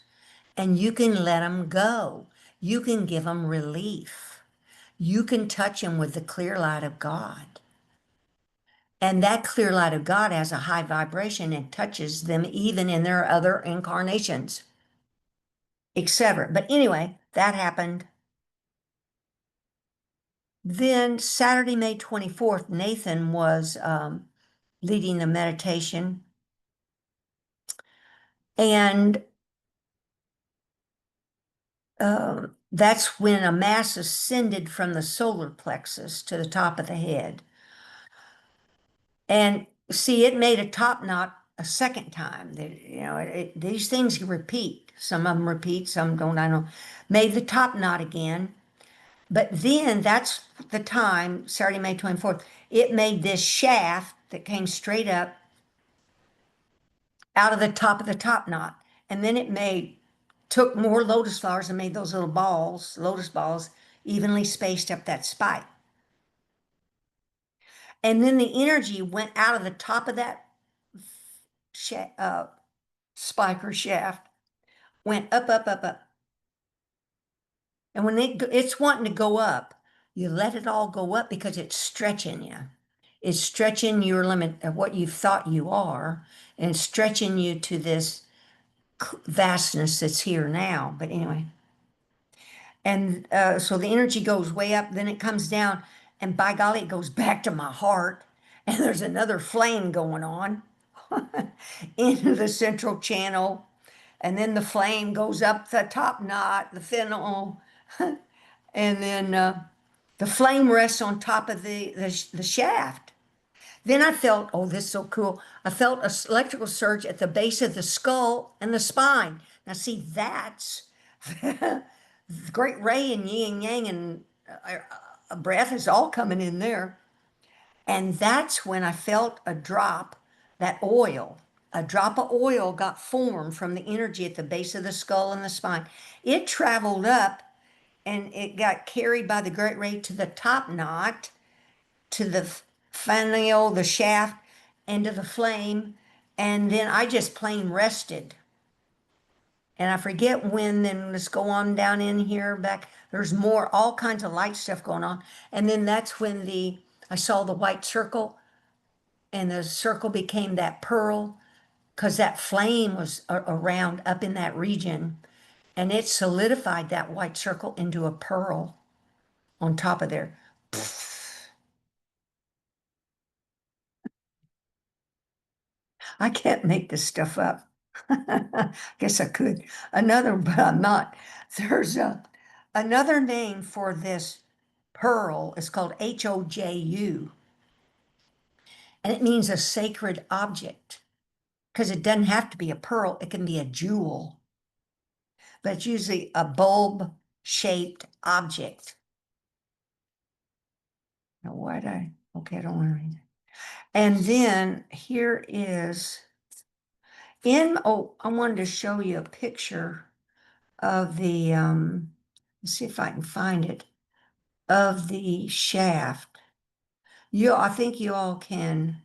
and you can let them go. You can give them relief. You can touch them with the clear light of God. And that clear light of God has a high vibration and touches them even in their other incarnations, etc. But anyway, that happened. Then Saturday, May 24th, Nathan was leading the meditation. And that's when a mass ascended from the solar plexus to the top of the head. And see, it made a top knot a second time. These things repeat. Some of them repeat, some don't. I don't know. Made the top knot again. But then that's the time, Saturday, May 24th, it made this shaft that came straight up out of the top knot. And then took more lotus flowers and made those little balls, lotus balls, evenly spaced up that spike. And then the energy went out of the top of that spike or shaft, went up, up, up, up. And when it's wanting to go up, you let it all go up because it's stretching you. It's stretching your limit of what you thought you are and stretching you to this vastness that's here now. But anyway, and so the energy goes way up, then it comes down, and by golly, it goes back to my heart. And there's another flame going on into the central channel. And then the flame goes up the top knot, the finial, and then the flame rests on top of the shaft. Then I felt, oh, this is so cool. I felt an electrical surge at the base of the skull and the spine. Now, see, that's the great ray and yin and yang and a breath is all coming in there. And that's when I felt a drop, that oil. A drop of oil got formed from the energy at the base of the skull and the spine. It traveled up and it got carried by the great ray to the top knot, to the finial, the shaft, and to the flame. And then I just plain rested. And I forget when, then let's go on down in here back. There's more, all kinds of light stuff going on. And then that's when I saw the white circle and the circle became that pearl because that flame was around up in that region and it solidified that white circle into a pearl on top of there. I can't make this stuff up. Guess I could. Another, but I'm not. There's another name for this pearl. It's called HOJU, and it means a sacred object because it doesn't have to be a pearl. It can be a jewel, but it's usually a bulb-shaped object. Now, okay, I don't want to read it. And then here is I wanted to show you a picture of let's see if I can find it, of the shaft. I think you all can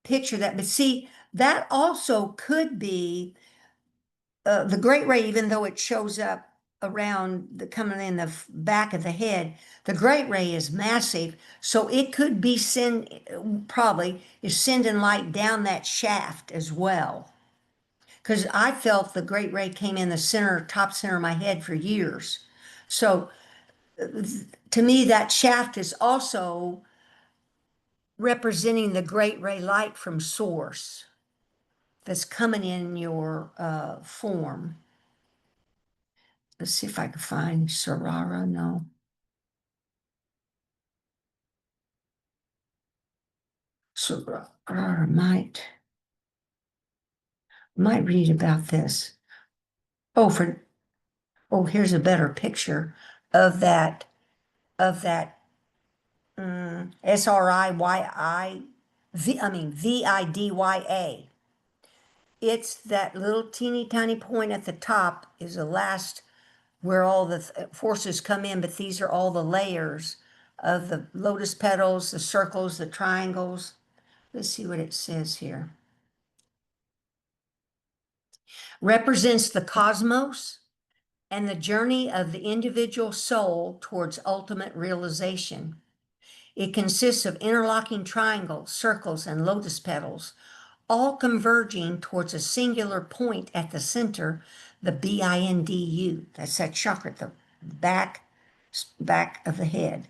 picture that, but see, that also could be the great ray, even though it shows up around coming in the back of the head, the great ray is massive, so it could be probably is sending light down that shaft as well. Because I felt the great ray came in the top center of my head for years. So to me, that shaft is also representing the great ray light from source that's coming in your form. Let's see if I can find Sarara. No. Sarara might read about this. Here's a better picture of that VIDYA. It's that little teeny tiny point at the top is the last where all the forces come in, but these are all the layers of the lotus petals, the circles, the triangles. Let's see what it says here. Represents the cosmos and the journey of the individual soul towards ultimate realization. It consists of interlocking triangles, circles, and lotus petals, all converging towards a singular point at the center, the BINDU. That's that chakra, the back of the head.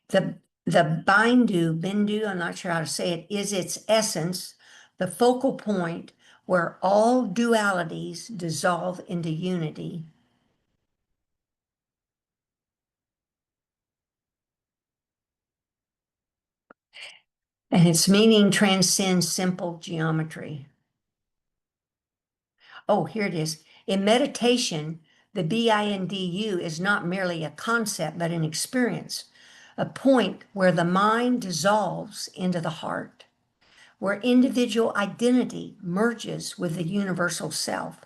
The bindu, I'm not sure how to say it, is its essence, the focal point where all dualities dissolve into unity. And its meaning transcends simple geometry. Oh, here it is. In meditation, the BINDU is not merely a concept, but an experience, a point where the mind dissolves into the heart, where individual identity merges with the universal self.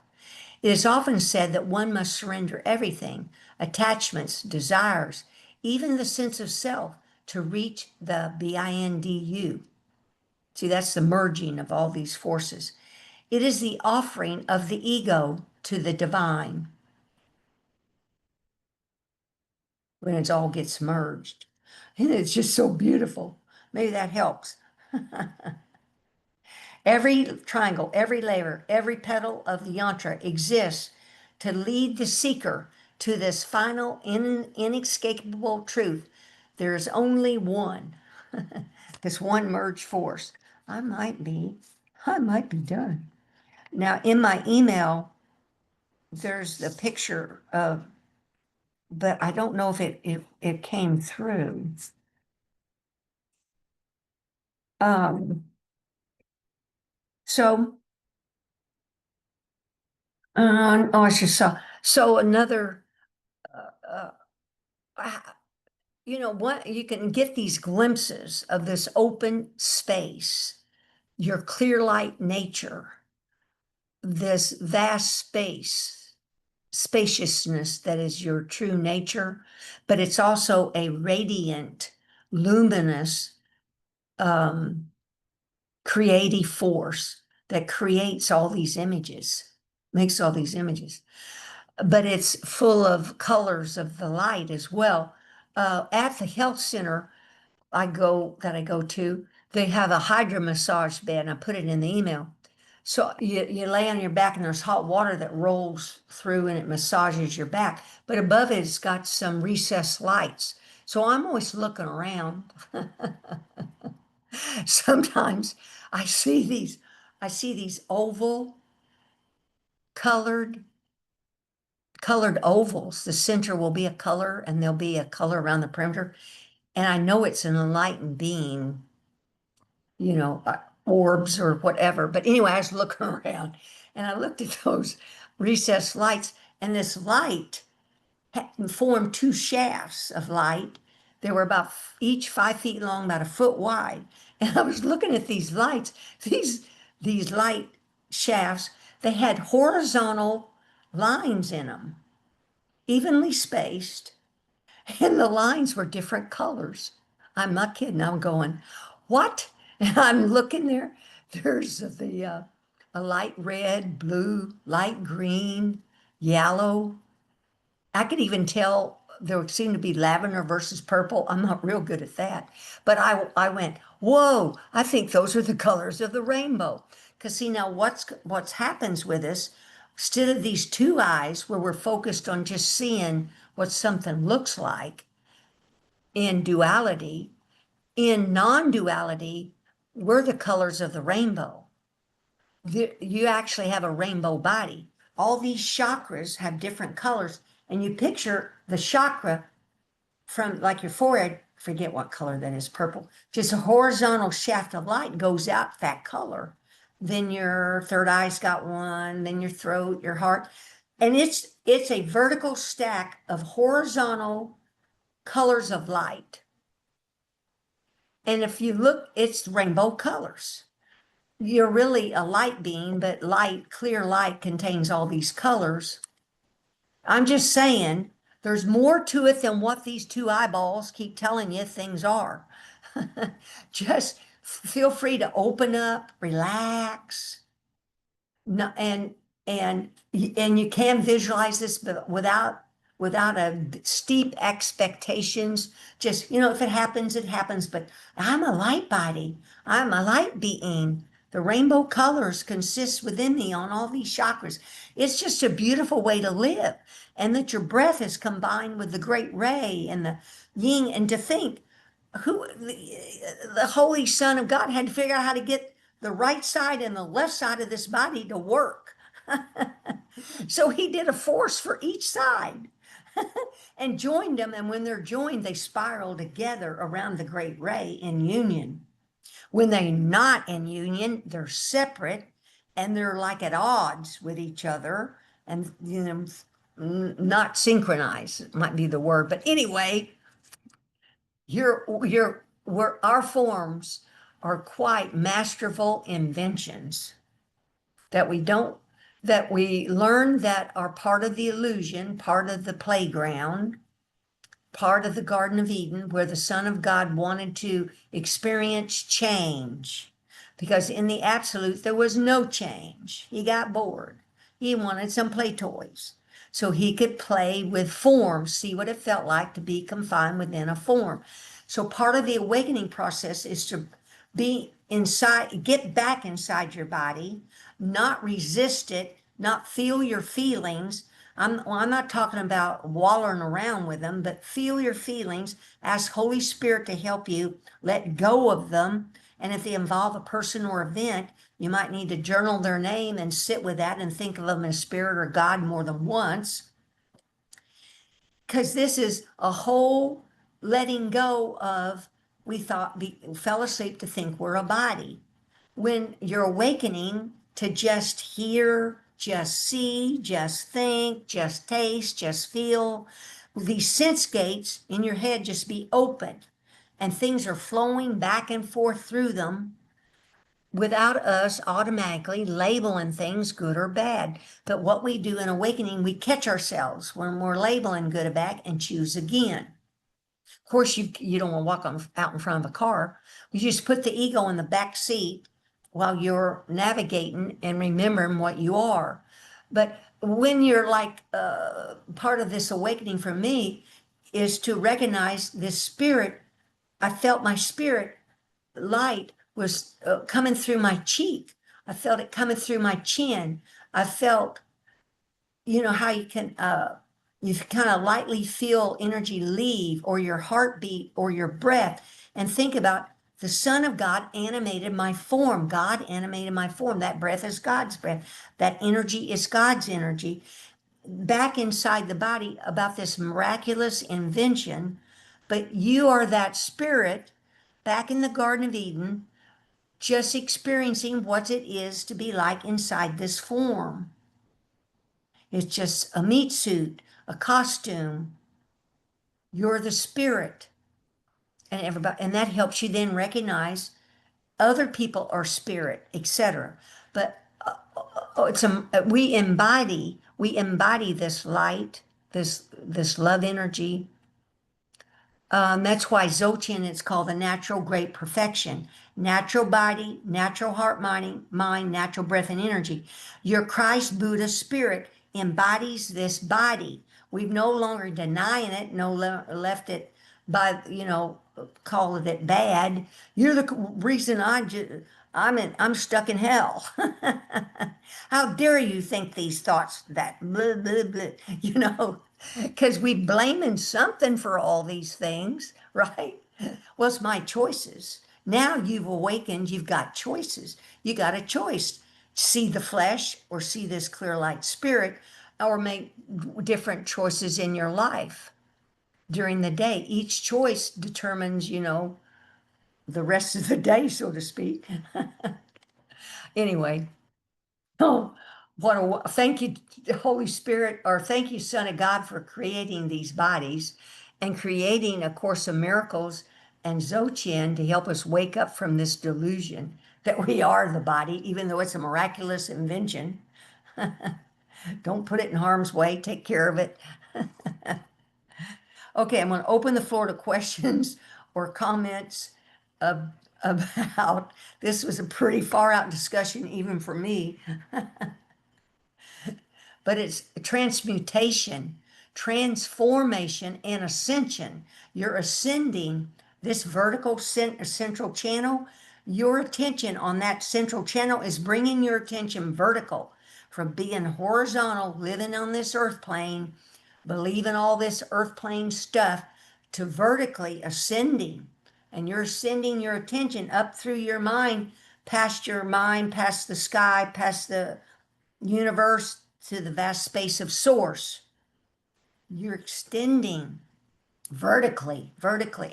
It is often said that one must surrender everything, attachments, desires, even the sense of self, to reach the BINDU. See, that's the merging of all these forces. It is the offering of the ego to the divine when it all gets merged. And it's just so beautiful. Maybe that helps. Every triangle, every layer, every petal of the yantra exists to lead the seeker to this final inescapable truth. There's only one, this one merged force. I might be, I might be done. Now, in my email, there's the picture of, but I don't know if it came through. Um, so, oh, I just saw. So another, uh, uh, what you can get these glimpses of this open space, your clear light nature, this vast spaciousness that is your true nature, but it's also a radiant, luminous, um, creative force that creates all these images, makes all these images. But it's full of colors of the light as well. At the health center I go to, they have a hydro massage bed. And I put it in the email. So you lay on your back and there's hot water that rolls through and it massages your back. But above it, it's got some recessed lights. So I'm always looking around. Sometimes I see these, I see these oval colored ovals. The center will be a color and there'll be a color around the perimeter. And I know it's an enlightened being, orbs or whatever. But anyway, I was looking around and I looked at those recessed lights, and this light formed two shafts of light. They were about each 5 feet long, about a foot wide. And I was looking at these lights, these light shafts, they had horizontal lines in them, evenly spaced, and the lines were different colors. I'm not kidding. I'm going, what? And I'm looking there. There's a light red, blue, light green, yellow. I could even tell there seemed to be lavender versus purple. I'm not real good at that. But I went, whoa, I think those are the colors of the rainbow. Because see now what's happens with us, instead of these two eyes where we're focused on just seeing what something looks like in duality, in non-duality, we're the colors of the rainbow. You actually have a rainbow body. All these chakras have different colors, and you picture the chakra from like your forehead, forget what color that is, purple, just a horizontal shaft of light goes out that color. Then your third eye's got one, then your throat, your heart. And it's a vertical stack of horizontal colors of light. And if you look, it's rainbow colors. You're really a light being, but light, clear light contains all these colors. I'm just saying there's more to it than what these two eyeballs keep telling you things are. Just feel free to open up, relax. No, and you can visualize this, but without a steep expectations. Just, if it happens, it happens. But I'm a light body. I'm a light being. The rainbow colors consist within me on all these chakras. It's just a beautiful way to live. And that your breath is combined with the great ray and the yin. And to think who the Holy Son of God had to figure out how to get the right side and the left side of this body to work. So he did a force for each side and joined them. And when they're joined, they spiral together around the great ray in union. When they're not in union, they're separate and they're like at odds with each other and, not synchronized might be the word. But anyway, our forms are quite masterful inventions that we learn that are part of the illusion, part of the playground, part of the Garden of Eden, where the Son of God wanted to experience change. Because in the absolute, there was no change. He got bored. He wanted some play toys. So he could play with forms, see what it felt like to be confined within a form. So part of the awakening process is to be inside, get back inside your body, not resist it, not feel your feelings. I'm not talking about wallowing around with them, but feel your feelings. Ask Holy Spirit to help you let go of them. And if they involve a person or event, you might need to journal their name and sit with that and think of them as spirit or God more than once. Because this is a whole letting go of, we fell asleep to think we're a body. When you're awakening to just hear, just see, just think, just taste, just feel, these sense gates in your head just be open and things are flowing back and forth through them without us automatically labeling things good or bad. But what we do in awakening, we catch ourselves when we're labeling good or bad and choose again. Of course, you don't want to walk out in front of a car. You just put the ego in the back seat while you're navigating and remembering what you are. But when you're like part of this awakening for me is to recognize this spirit. I felt my spirit light was coming through my cheek. I felt it coming through my chin. I felt, how you kind of lightly feel energy leave or your heartbeat or your breath, and think about the Son of God animated my form. God animated my form. That breath is God's breath. That energy is God's energy. Back inside the body about this miraculous invention, but you are that spirit back in the Garden of Eden, just experiencing what it is to be like inside this form. It's just a meat suit, a costume. You're the spirit. And everybody, and that helps you then recognize other people are spirit, etc. But we embody this light, this love energy. That's why Dzogchen is called the natural great perfection. Natural body, natural heart, mind, natural breath and energy. Your Christ Buddha spirit embodies this body. We've no longer denying it, left it by, calling it bad. You're the reason I'm stuck in hell. How dare you think these thoughts that blah, blah, blah, because we blaming something for all these things, right? Well, it's my choices. Now you've awakened, you've got choices. You got a choice. See the flesh or see this clear light spirit, or make different choices in your life during the day. Each choice determines, the rest of the day, so to speak. Anyway, oh, thank you, Holy Spirit, or thank you, Son of God, for creating these bodies and creating A Course of Miracles and Dzogchen to help us wake up from this delusion that we are the body, even though it's a miraculous invention. Don't put it in harm's way. Take care of it. Okay, I'm going to open the floor to questions or comments about this. Was a pretty far out discussion, even for me. But it's transmutation, transformation, and ascension. You're ascending this vertical central channel. Your attention on that central channel is bringing your attention vertical from being horizontal, living on this earth plane, believing all this earth plane stuff, to vertically ascending. And you're sending your attention up through your mind, past the sky, past the universe, to the vast space of source. You're extending vertically,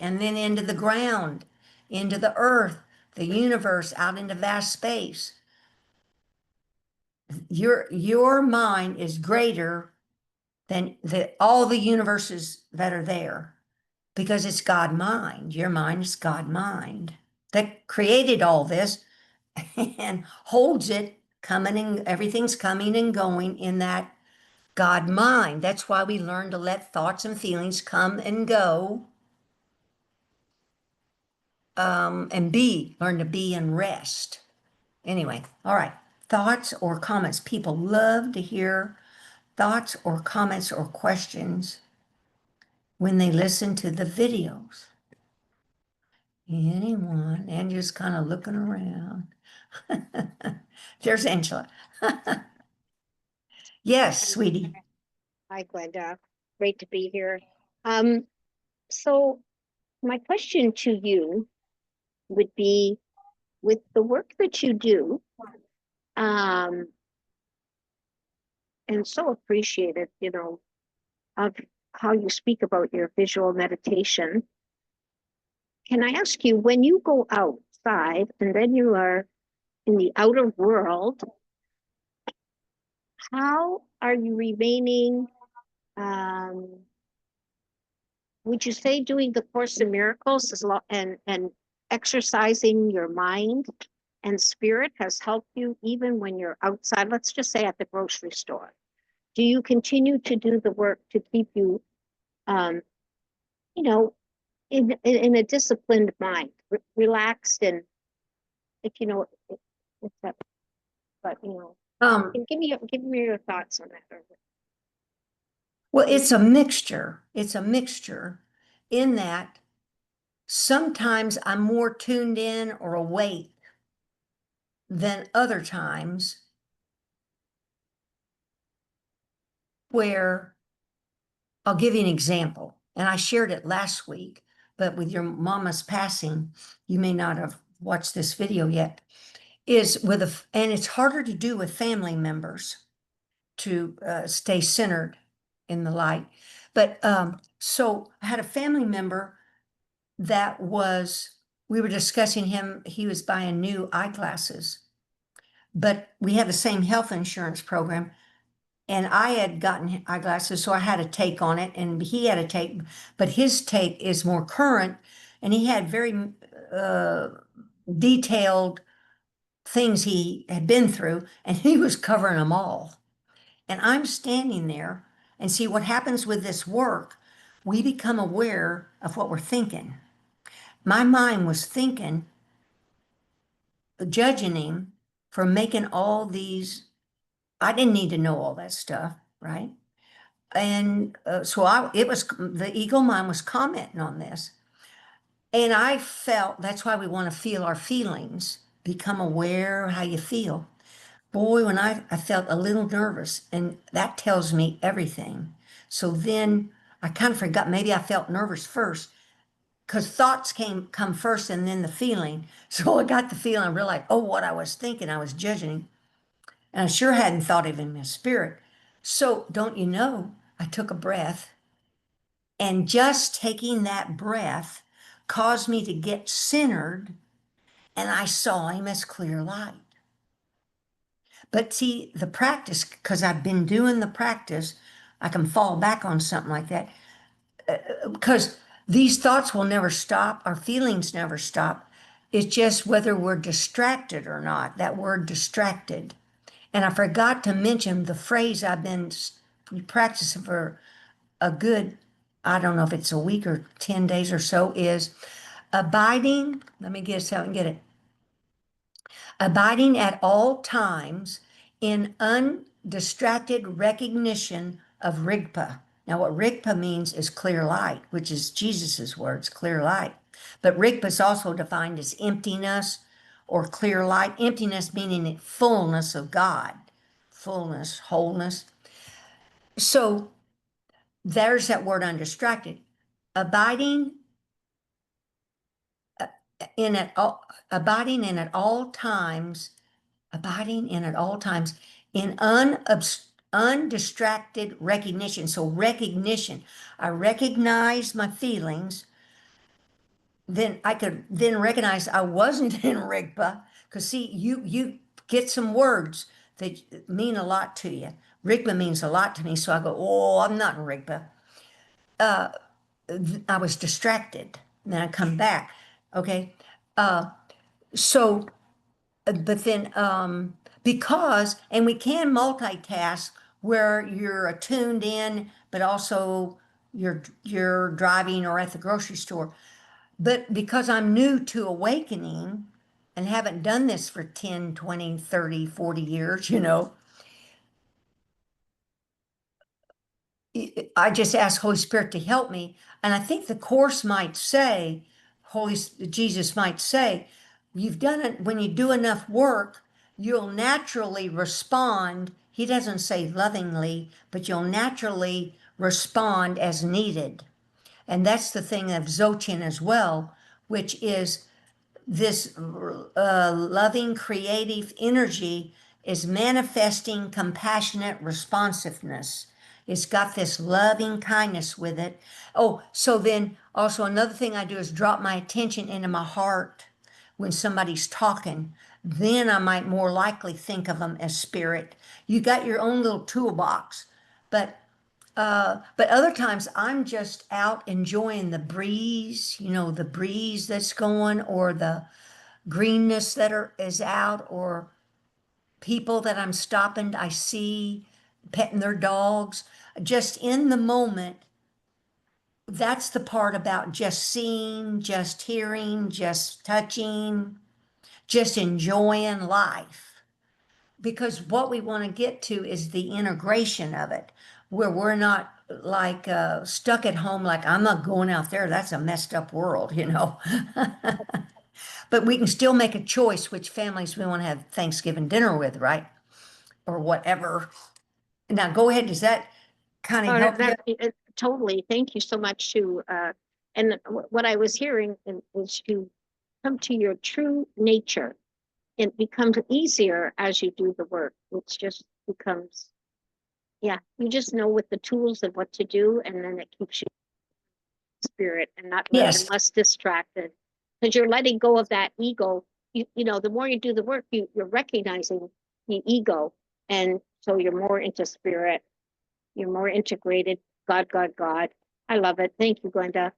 and then into the ground, into the earth, the universe, out into vast space. Your mind is greater than all the universes that are there, because it's God mind. Your mind is God mind that created all this and holds it coming, and everything's coming and going in that God mind. That's why we learn to let thoughts and feelings come and go, and learn to be and rest. Anyway, all right. Thoughts or comments. People love to hear thoughts or comments or questions when they listen to the videos. Anyone? And just kind of looking around. There's Angela. Yes, sweetie. Hi, Glenda. Great to be here. So my question to you would be, with the work that you do, and so appreciated, of how you speak about your visual meditation. Can I ask you, when you go outside and then you are in the outer world, how are you remaining, would you say doing the Course in Miracles and exercising your mind and spirit has helped you even when you're outside, let's just say at the grocery store? Do you continue to do the work to keep you, um, you know, in a disciplined mind, relaxed, and if you know, it's that, but give me your thoughts on that. Well, it's a mixture. It's a mixture in that sometimes I'm more tuned in or awake than other times, where I'll give you an example. And I shared it last week, but with your mama's passing, you may not have watched this video yet, and it's harder to do with family members to stay centered in the light. But so I had a family member that we were discussing him. He was buying new eyeglasses, but we had the same health insurance program. And I had gotten eyeglasses, so I had a take on it, and he had a take, but his take is more current, and he had very detailed things he had been through, and he was covering them all. And I'm standing there, and see what happens with this work. We become aware of what we're thinking. My mind was thinking, judging him for making all these. I didn't need to know all that stuff, right? And it was the ego mind was commenting on this. And I felt that's why we want to feel our feelings, become aware of how you feel. Boy, when I felt a little nervous, and that tells me everything. So then I kind of forgot, maybe I felt nervous first because thoughts come first and then the feeling. So I got the feeling, I realized, oh, what I was thinking, I was judging. And I sure hadn't thought of him in spirit. So don't you know, I took a breath, and just taking that breath caused me to get centered, and I saw him as clear light. But see, the practice, because I've been doing the practice, I can fall back on something like that, because these thoughts will never stop, our feelings never stop. It's just whether we're distracted or not, that word distracted. And I forgot to mention the phrase I've been practicing for a good, I don't know if it's a week or 10 days or so, is abiding. Let me get it so I can get it. Abiding at all times in undistracted recognition of Rigpa. Now, what Rigpa means is clear light, which is Jesus's words, clear light. But Rigpa is also defined as emptiness or clear light. Emptiness meaning fullness of God, fullness, wholeness. So there's that word undistracted. Abiding in at all, abiding in at all times, abiding in at all times in undistracted recognition. So recognition, I recognize my feelings then I could then recognize I wasn't in Rigpa. Because see, you get some words that mean a lot to you. Rigpa means a lot to me, so I go, oh, I'm not in Rigpa. I was distracted. And then I come back. Okay. So, but then because, and we can multitask where you're attuned in, but also you're driving or at the grocery store. But because I'm new to awakening and haven't done this for 10, 20, 30, 40 years, I just ask Holy Spirit to help me. And I think the Course might say, Jesus might say, you've done it when you do enough work, you'll naturally respond. He doesn't say lovingly, but you'll naturally respond as needed. And that's the thing of Dzogchen as well, which is this loving creative energy is manifesting compassionate responsiveness. It's got this loving kindness with it. Oh, so then also another thing I do is drop my attention into my heart when somebody's talking. Then I might more likely think of them as spirit. You got your own little toolbox, but but other times I'm just out enjoying the breeze, the breeze that's going, or the greenness is out, or people that I'm stopping, I see petting their dogs. Just in the moment, that's the part about just seeing, just hearing, just touching, just enjoying life. Because what we want to get to is the integration of it, where we're not like stuck at home, like I'm not going out there. That's a messed up world. But we can still make a choice which families we want to have Thanksgiving dinner with, right? Or whatever. Now, go ahead. Does that kind of help you? Totally. Thank you so much to and what I was hearing is to come to your true nature. It becomes easier as you do the work. It just becomes, yeah, you just know with the tools and what to do, and then it keeps you spirit and not Yes. less distracted because you're letting go of that ego. The more you do the work, you're recognizing the ego, and so you're more into spirit. You're more integrated. God, God, God. I love it. Thank you, Glenda.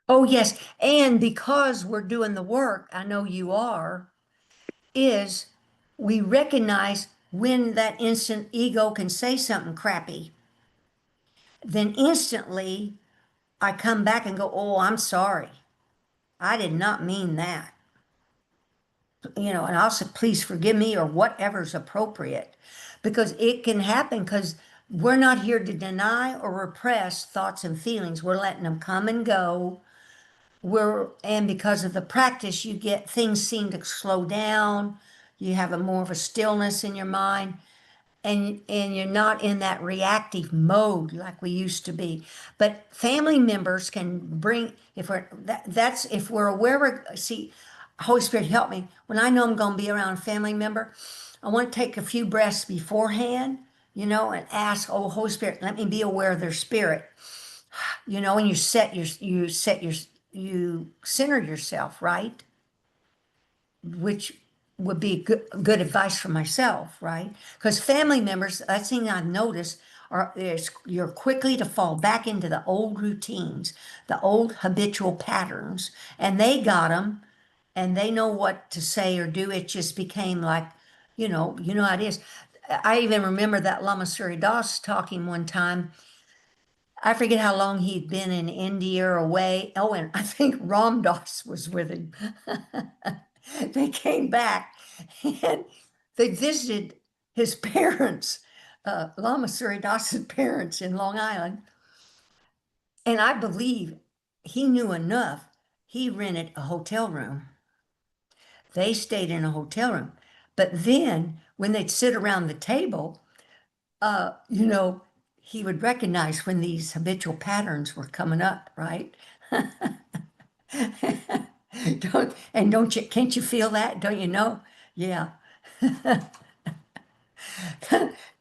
Oh, yes. And because we're doing the work, I know you are, is we recognize when that instant ego can say something crappy. Then instantly I come back and go, oh, I'm sorry. I did not mean that. And I'll say, please forgive me or whatever's appropriate. Because it can happen because we're not here to deny or repress thoughts and feelings. We're letting them come and go. And because of the practice, you get things seem to slow down. You have a more of a stillness in your mind, and you're not in that reactive mode like we used to be. But family members can bring, if we're that's if we're aware. See, Holy Spirit, help me when I know I'm going to be around a family member. I want to take a few breaths beforehand, and ask, oh, Holy Spirit, let me be aware of their spirit. And you center yourself, right? Which would be good advice for myself, right? Because family members, that's the thing I've noticed, you're quickly to fall back into the old routines, the old habitual patterns, and they got them, and they know what to say or do. It just became like, how it is. I even remember that Lama Surya Das talking one time. I forget how long he'd been in India or away. Oh, and I think Ram Dass was with him. They came back and they visited his parents, Lama Surya Das's parents in Long Island. And I believe he knew enough. He rented a hotel room. They stayed in a hotel room. But then when they'd sit around the table, uh, you know, he would recognize when these habitual patterns were coming up, right? Don't you, can't you feel that? Don't you know? Yeah.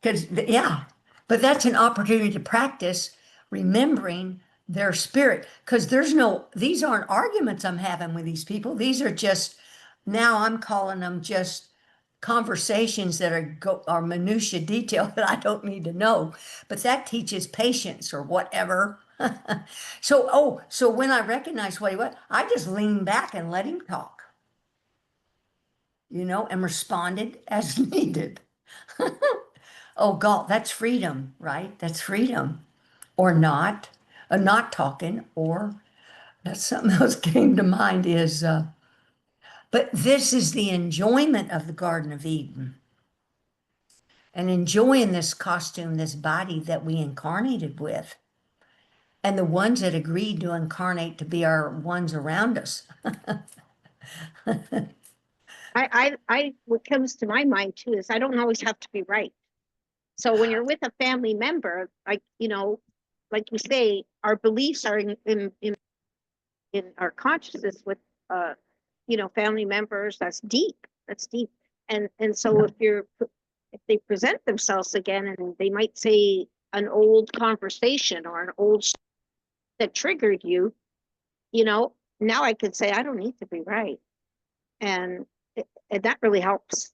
Because, yeah, but that's an opportunity to practice remembering their spirit, because these aren't arguments I'm having with these people. These are just, now I'm calling them just conversations that are minutia detail that I don't need to know, but that teaches patience or whatever. So when I recognize what he was, I just leaned back and let him talk, and responded as needed. Oh God, that's freedom, right? That's freedom. Or not, not talking, or that's something else came to mind is, but this is the enjoyment of the Garden of Eden and enjoying this costume, this body that we incarnated with, and the ones that agreed to incarnate to be our ones around us. What comes to my mind too is I don't always have to be right. So when you're with a family member, like, like you say, our beliefs are in our consciousness with, family members. That's deep. That's deep. And so if they present themselves again and they might say an old conversation or an old that triggered you, now I could say I don't need to be right, and and that really helps.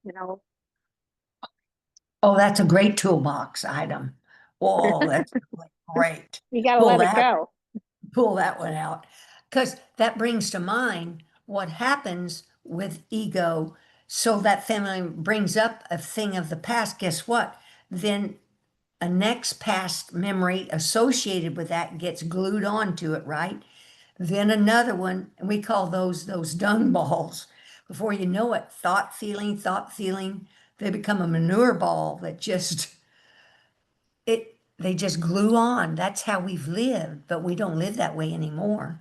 You know, Oh, that's a great toolbox item. Oh, that's really great. you got to Pull let it that go. pull that one out, because that brings to mind what happens with ego. So that family brings up a thing of the past. Guess what? Then a next past memory associated with that gets glued onto it, right? Then another one, and we call those dung balls. Before you know it, thought feeling, they become a manure ball that just they just glue on. That's how we've lived, but we don't live that way anymore.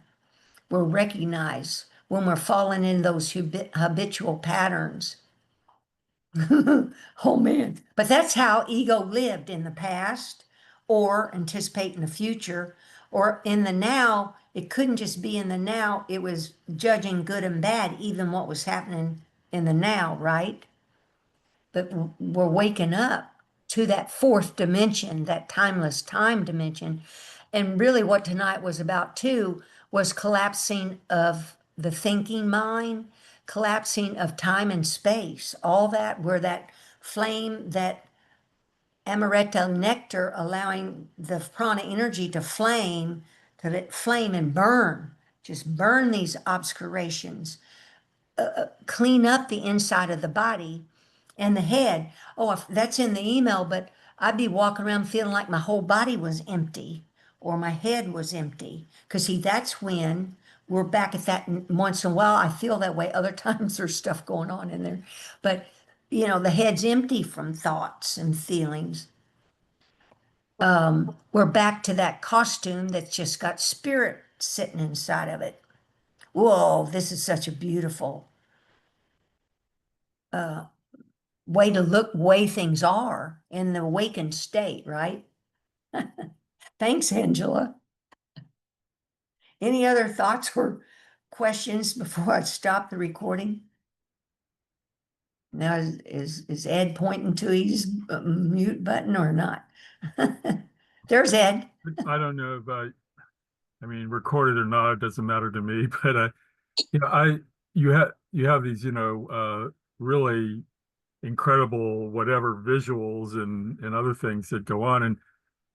We'll recognize when we're falling in those habitual patterns. Oh man. But that's how ego lived in the past, or anticipate in the future, or in the now. It couldn't just be in the now, it was judging good and bad, even what was happening in the now, right? But we're waking up to that fourth dimension, that timeless time dimension. And really, what tonight was about too was collapsing of the thinking mind, collapsing of time and space, all that, where that flame, that Amrita nectar, allowing the prana energy to flame and burn, just burn these obscurations, clean up the inside of the body and the head. Oh, if that's in the email, but I'd be walking around feeling like my whole body was empty or my head was empty. Because, see, that's when we're back at that. Once in a while, I feel that way. Other times, there's stuff going on in there. But, the head's empty from thoughts and feelings. We're back to that costume that's just got spirit sitting inside of it. Whoa, this is such a beautiful way to look way things are in the awakened state, right? Thanks, Angela. Any other thoughts or questions before I stop the recording? Now, is Ed pointing to his mute button or not? There's Ed. I don't know about, I mean, recorded or not, it doesn't matter to me. But you know, I you have these, really incredible whatever visuals and other things that go on,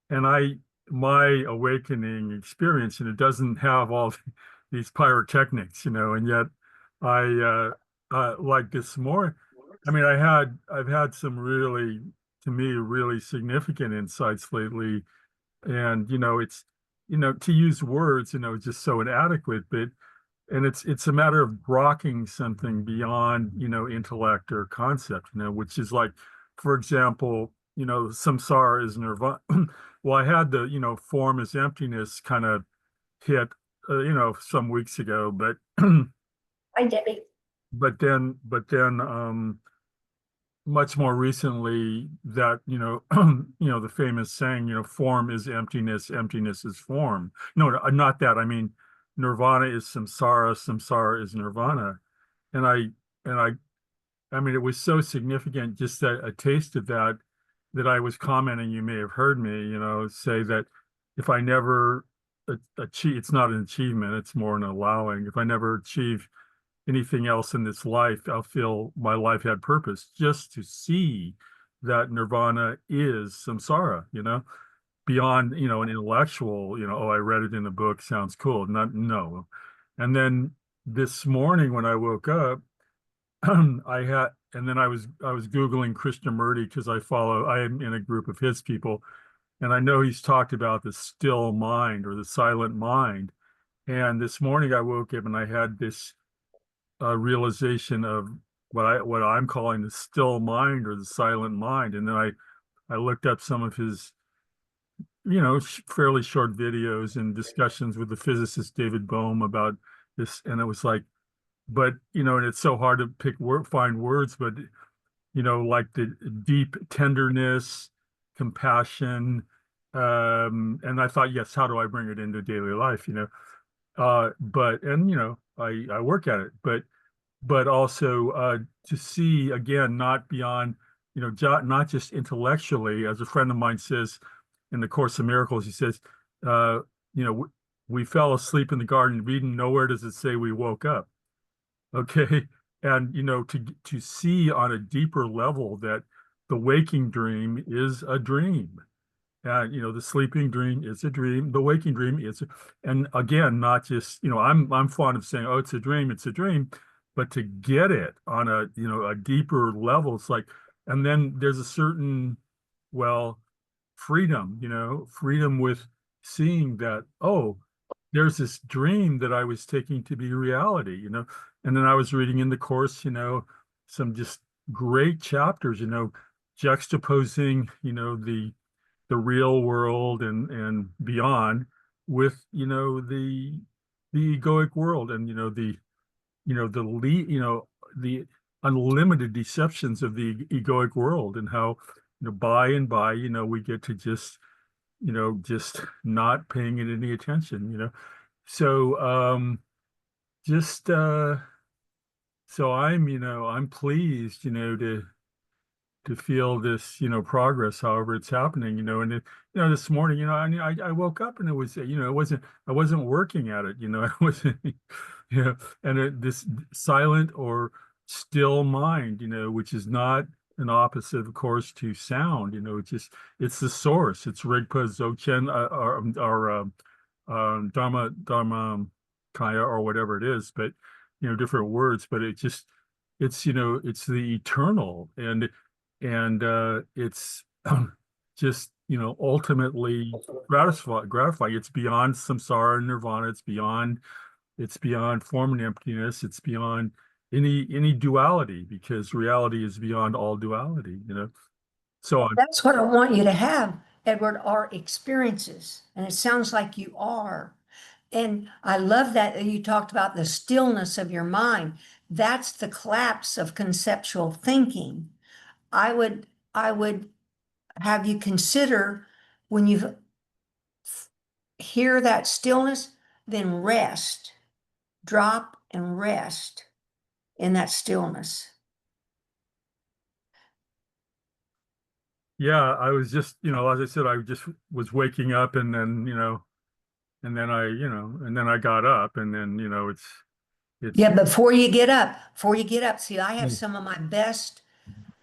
and my awakening experience, and it doesn't have all these pyrotechnics, and yet like this more. I mean, I've had some really, to me, really significant insights lately, and it's to use words, just so inadequate, but and it's a matter of grokking something beyond intellect or concept, which is like, for example, samsara is nirvana. Well, I had the form is emptiness kind of hit some weeks ago, but Hi, Debbie. but then much more recently, that the famous saying, form is emptiness, emptiness is form. No, not that. I mean, nirvana is samsara, samsara is nirvana. And I mean, it was so significant, just that a taste of that I was commenting. You may have heard me say that if I never achieve, it's not an achievement, it's more an allowing. If I never achieve anything else in this life, I'll feel my life had purpose, just to see that nirvana is samsara, beyond, an intellectual, oh, I read it in a book, sounds cool. Not, no. And then this morning when I woke up, and then I was Googling Krishnamurti because I am in a group of his people, and I know he's talked about the still mind or the silent mind. And this morning I woke up and I had this realization of what I'm calling the still mind or the silent mind. And then I looked up some of his, fairly short videos and discussions with the physicist David Bohm about this, and it was like, but and it's so hard to find words, but like the deep tenderness, compassion, and I thought, yes, how do I bring it into daily life? But and I work at it, but also to see again, not beyond, not just intellectually, as a friend of mine says in the Course of Miracles, he says, uh, we fell asleep in the Garden of Eden. Nowhere does it say we woke up. Okay. And, to see on a deeper level that the waking dream is a dream. And, the sleeping dream is a dream. The waking dream is, and again, not just, I'm fond of saying, oh, it's a dream, but to get it on a deeper level, it's like, and then there's a certain, well, freedom with seeing that, oh, there's this dream that I was taking to be reality, and then I was reading in the Course, some just great chapters, juxtaposing, the real world and beyond with, the egoic world and, the unlimited deceptions of the egoic world, and how, by and by, we get to just not paying it any attention, So, just, so I'm pleased, to feel this, progress, however it's happening, and this morning, I woke up and it was, I wasn't working at it, I wasn't, and this silent or still mind, which is not an opposite, of course, to sound, it's the source, it's Rigpa Dzogchen, or Dharma Kaya, or whatever it is, but, different words, but it's the eternal, and it's just ultimately gratifying. It's beyond samsara and nirvana. It's beyond form and emptiness. It's beyond any duality, because reality is beyond all duality. So That's what I want you to have, Edward, are experiences. And it sounds like you are. And I love that you talked about the stillness of your mind. That's the collapse of conceptual thinking. I would have you consider, when you hear that stillness, then rest, drop and rest in that stillness. yeah, I was just, as I said, I just was waking up, and then, and then I got up, and then, it's, Yeah, before you get up, see, I have some of my best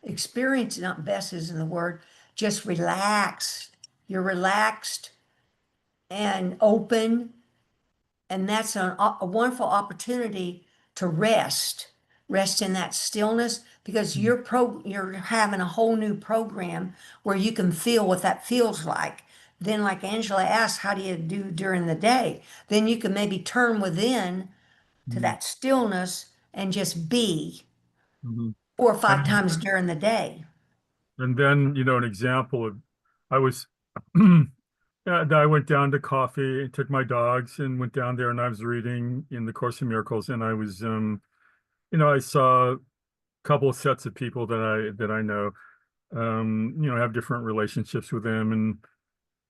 experience, not best isn't the word, just relaxed. You're relaxed and open, and that's a wonderful opportunity to rest in that stillness, because you're having a whole new program where you can feel what that feels like. Then, like Angela asked, how do you do during the day? Then you can maybe turn within to Mhm. that stillness and just be Mhm. 4 or 5 And times during the day. then, an example of, I was, yeah, I went down to coffee, took my dogs and went down there, and I was reading in the Course of Miracles, and I was, I saw a couple of sets of people that I know, have different relationships with them, and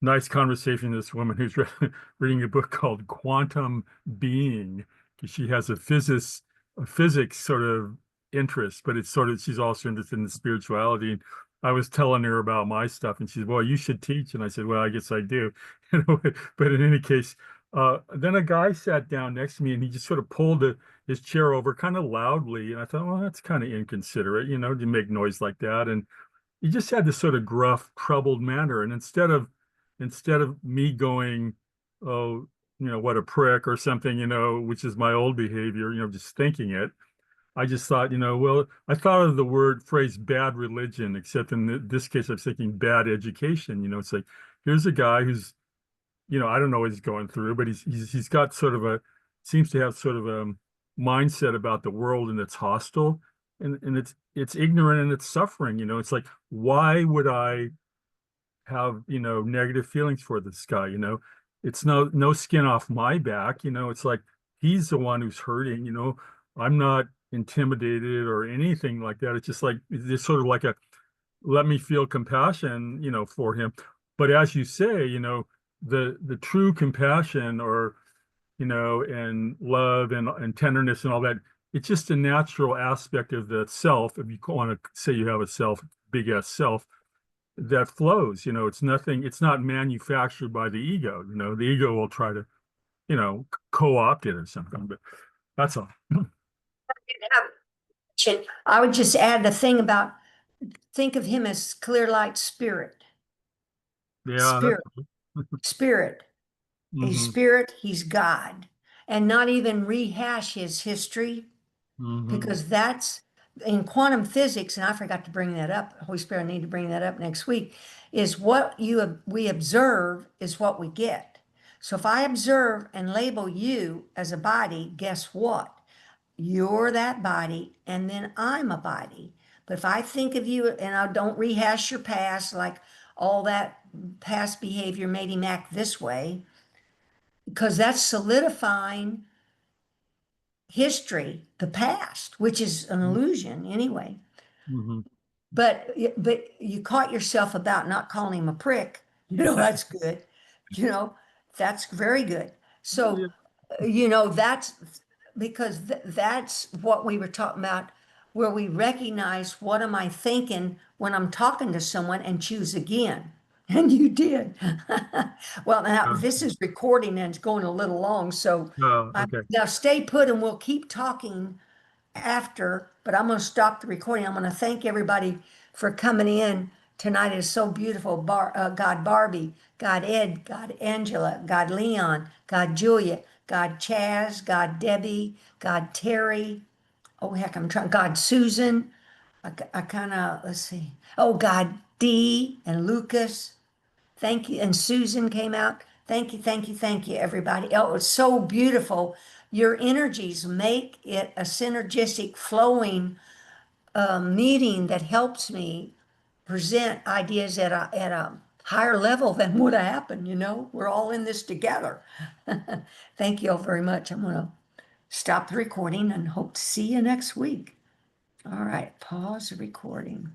nice conversation. This woman who's reading a book called Quantum Being, because she has a physics sort of interest, but it's sort of, she's also interested in the spirituality. And I was telling her about my stuff, and she said, "Well, you should teach." And I said, "Well, I guess I do." But in any case, Then a guy sat down next to me and he just sort of pulled his chair over kind of loudly. And I thought, well, that's kind of inconsiderate, to make noise like that. And he just had this sort of gruff, troubled manner. And instead of me going, oh, what a prick or something, which is my old behavior, just thinking it, I just thought, well, I thought of the phrase bad religion, except in this case, I was thinking bad education. It's like, here's a guy who's, I don't know what he's going through, but he's got seems to have sort of a mindset about the world, and it's hostile, and it's ignorant, and it's suffering. It's like, why would I have, negative feelings for this guy? It's no skin off my back. It's like he's the one who's hurting. I'm not intimidated or anything like that. It's just like, it's sort of like let me feel compassion, for him. But as you say, the true compassion, or and love and tenderness and all that, it's just a natural aspect of the self. If you want to say you have a self, big S self, that flows. It's not manufactured by the ego. The ego will try to, co-opt it or something, but that's all. I would just add the thing about, think of him as clear light spirit. Yeah, Spirit. He's mhm, spirit, he's God. And not even rehash his history, mhm, because that's in quantum physics, and I forgot to bring that up. Holy Spirit, I need to bring that up next week, is what we observe is what we get. So if I observe and label you as a body, guess what? You're that body, and then I'm a body. But if I think of you and I don't rehash your past, like all that past behavior made him act this way, because that's solidifying history, the past, which is an illusion anyway. mhm. But you caught yourself about not calling him a prick. That's good. You know, that's very good. So, Yeah. that's because that's what we were talking about, where we recognize what am I thinking when I'm talking to someone, and choose again. And you did. Well, now this is recording and it's going a little long, so Okay. now stay put and we'll keep talking after, but I'm going to stop the recording. I'm going to thank everybody for coming in tonight. It is so beautiful. God Barbie, God Ed, God Angela, God Leon, God Julia, God Chaz, God Debbie, God Terry. Oh, heck, I'm trying. God Susan. I kind of, let's see. Oh, God D and Lucas. Thank you. And Susan came out. Thank you, thank you, thank you, everybody. Oh, it's so beautiful. Your energies make it a synergistic, flowing meeting that helps me present ideas at a higher level than would have happened. We're all in this together. Thank you all very much. I'm going to stop the recording and hope to see you next week. All right, pause the recording.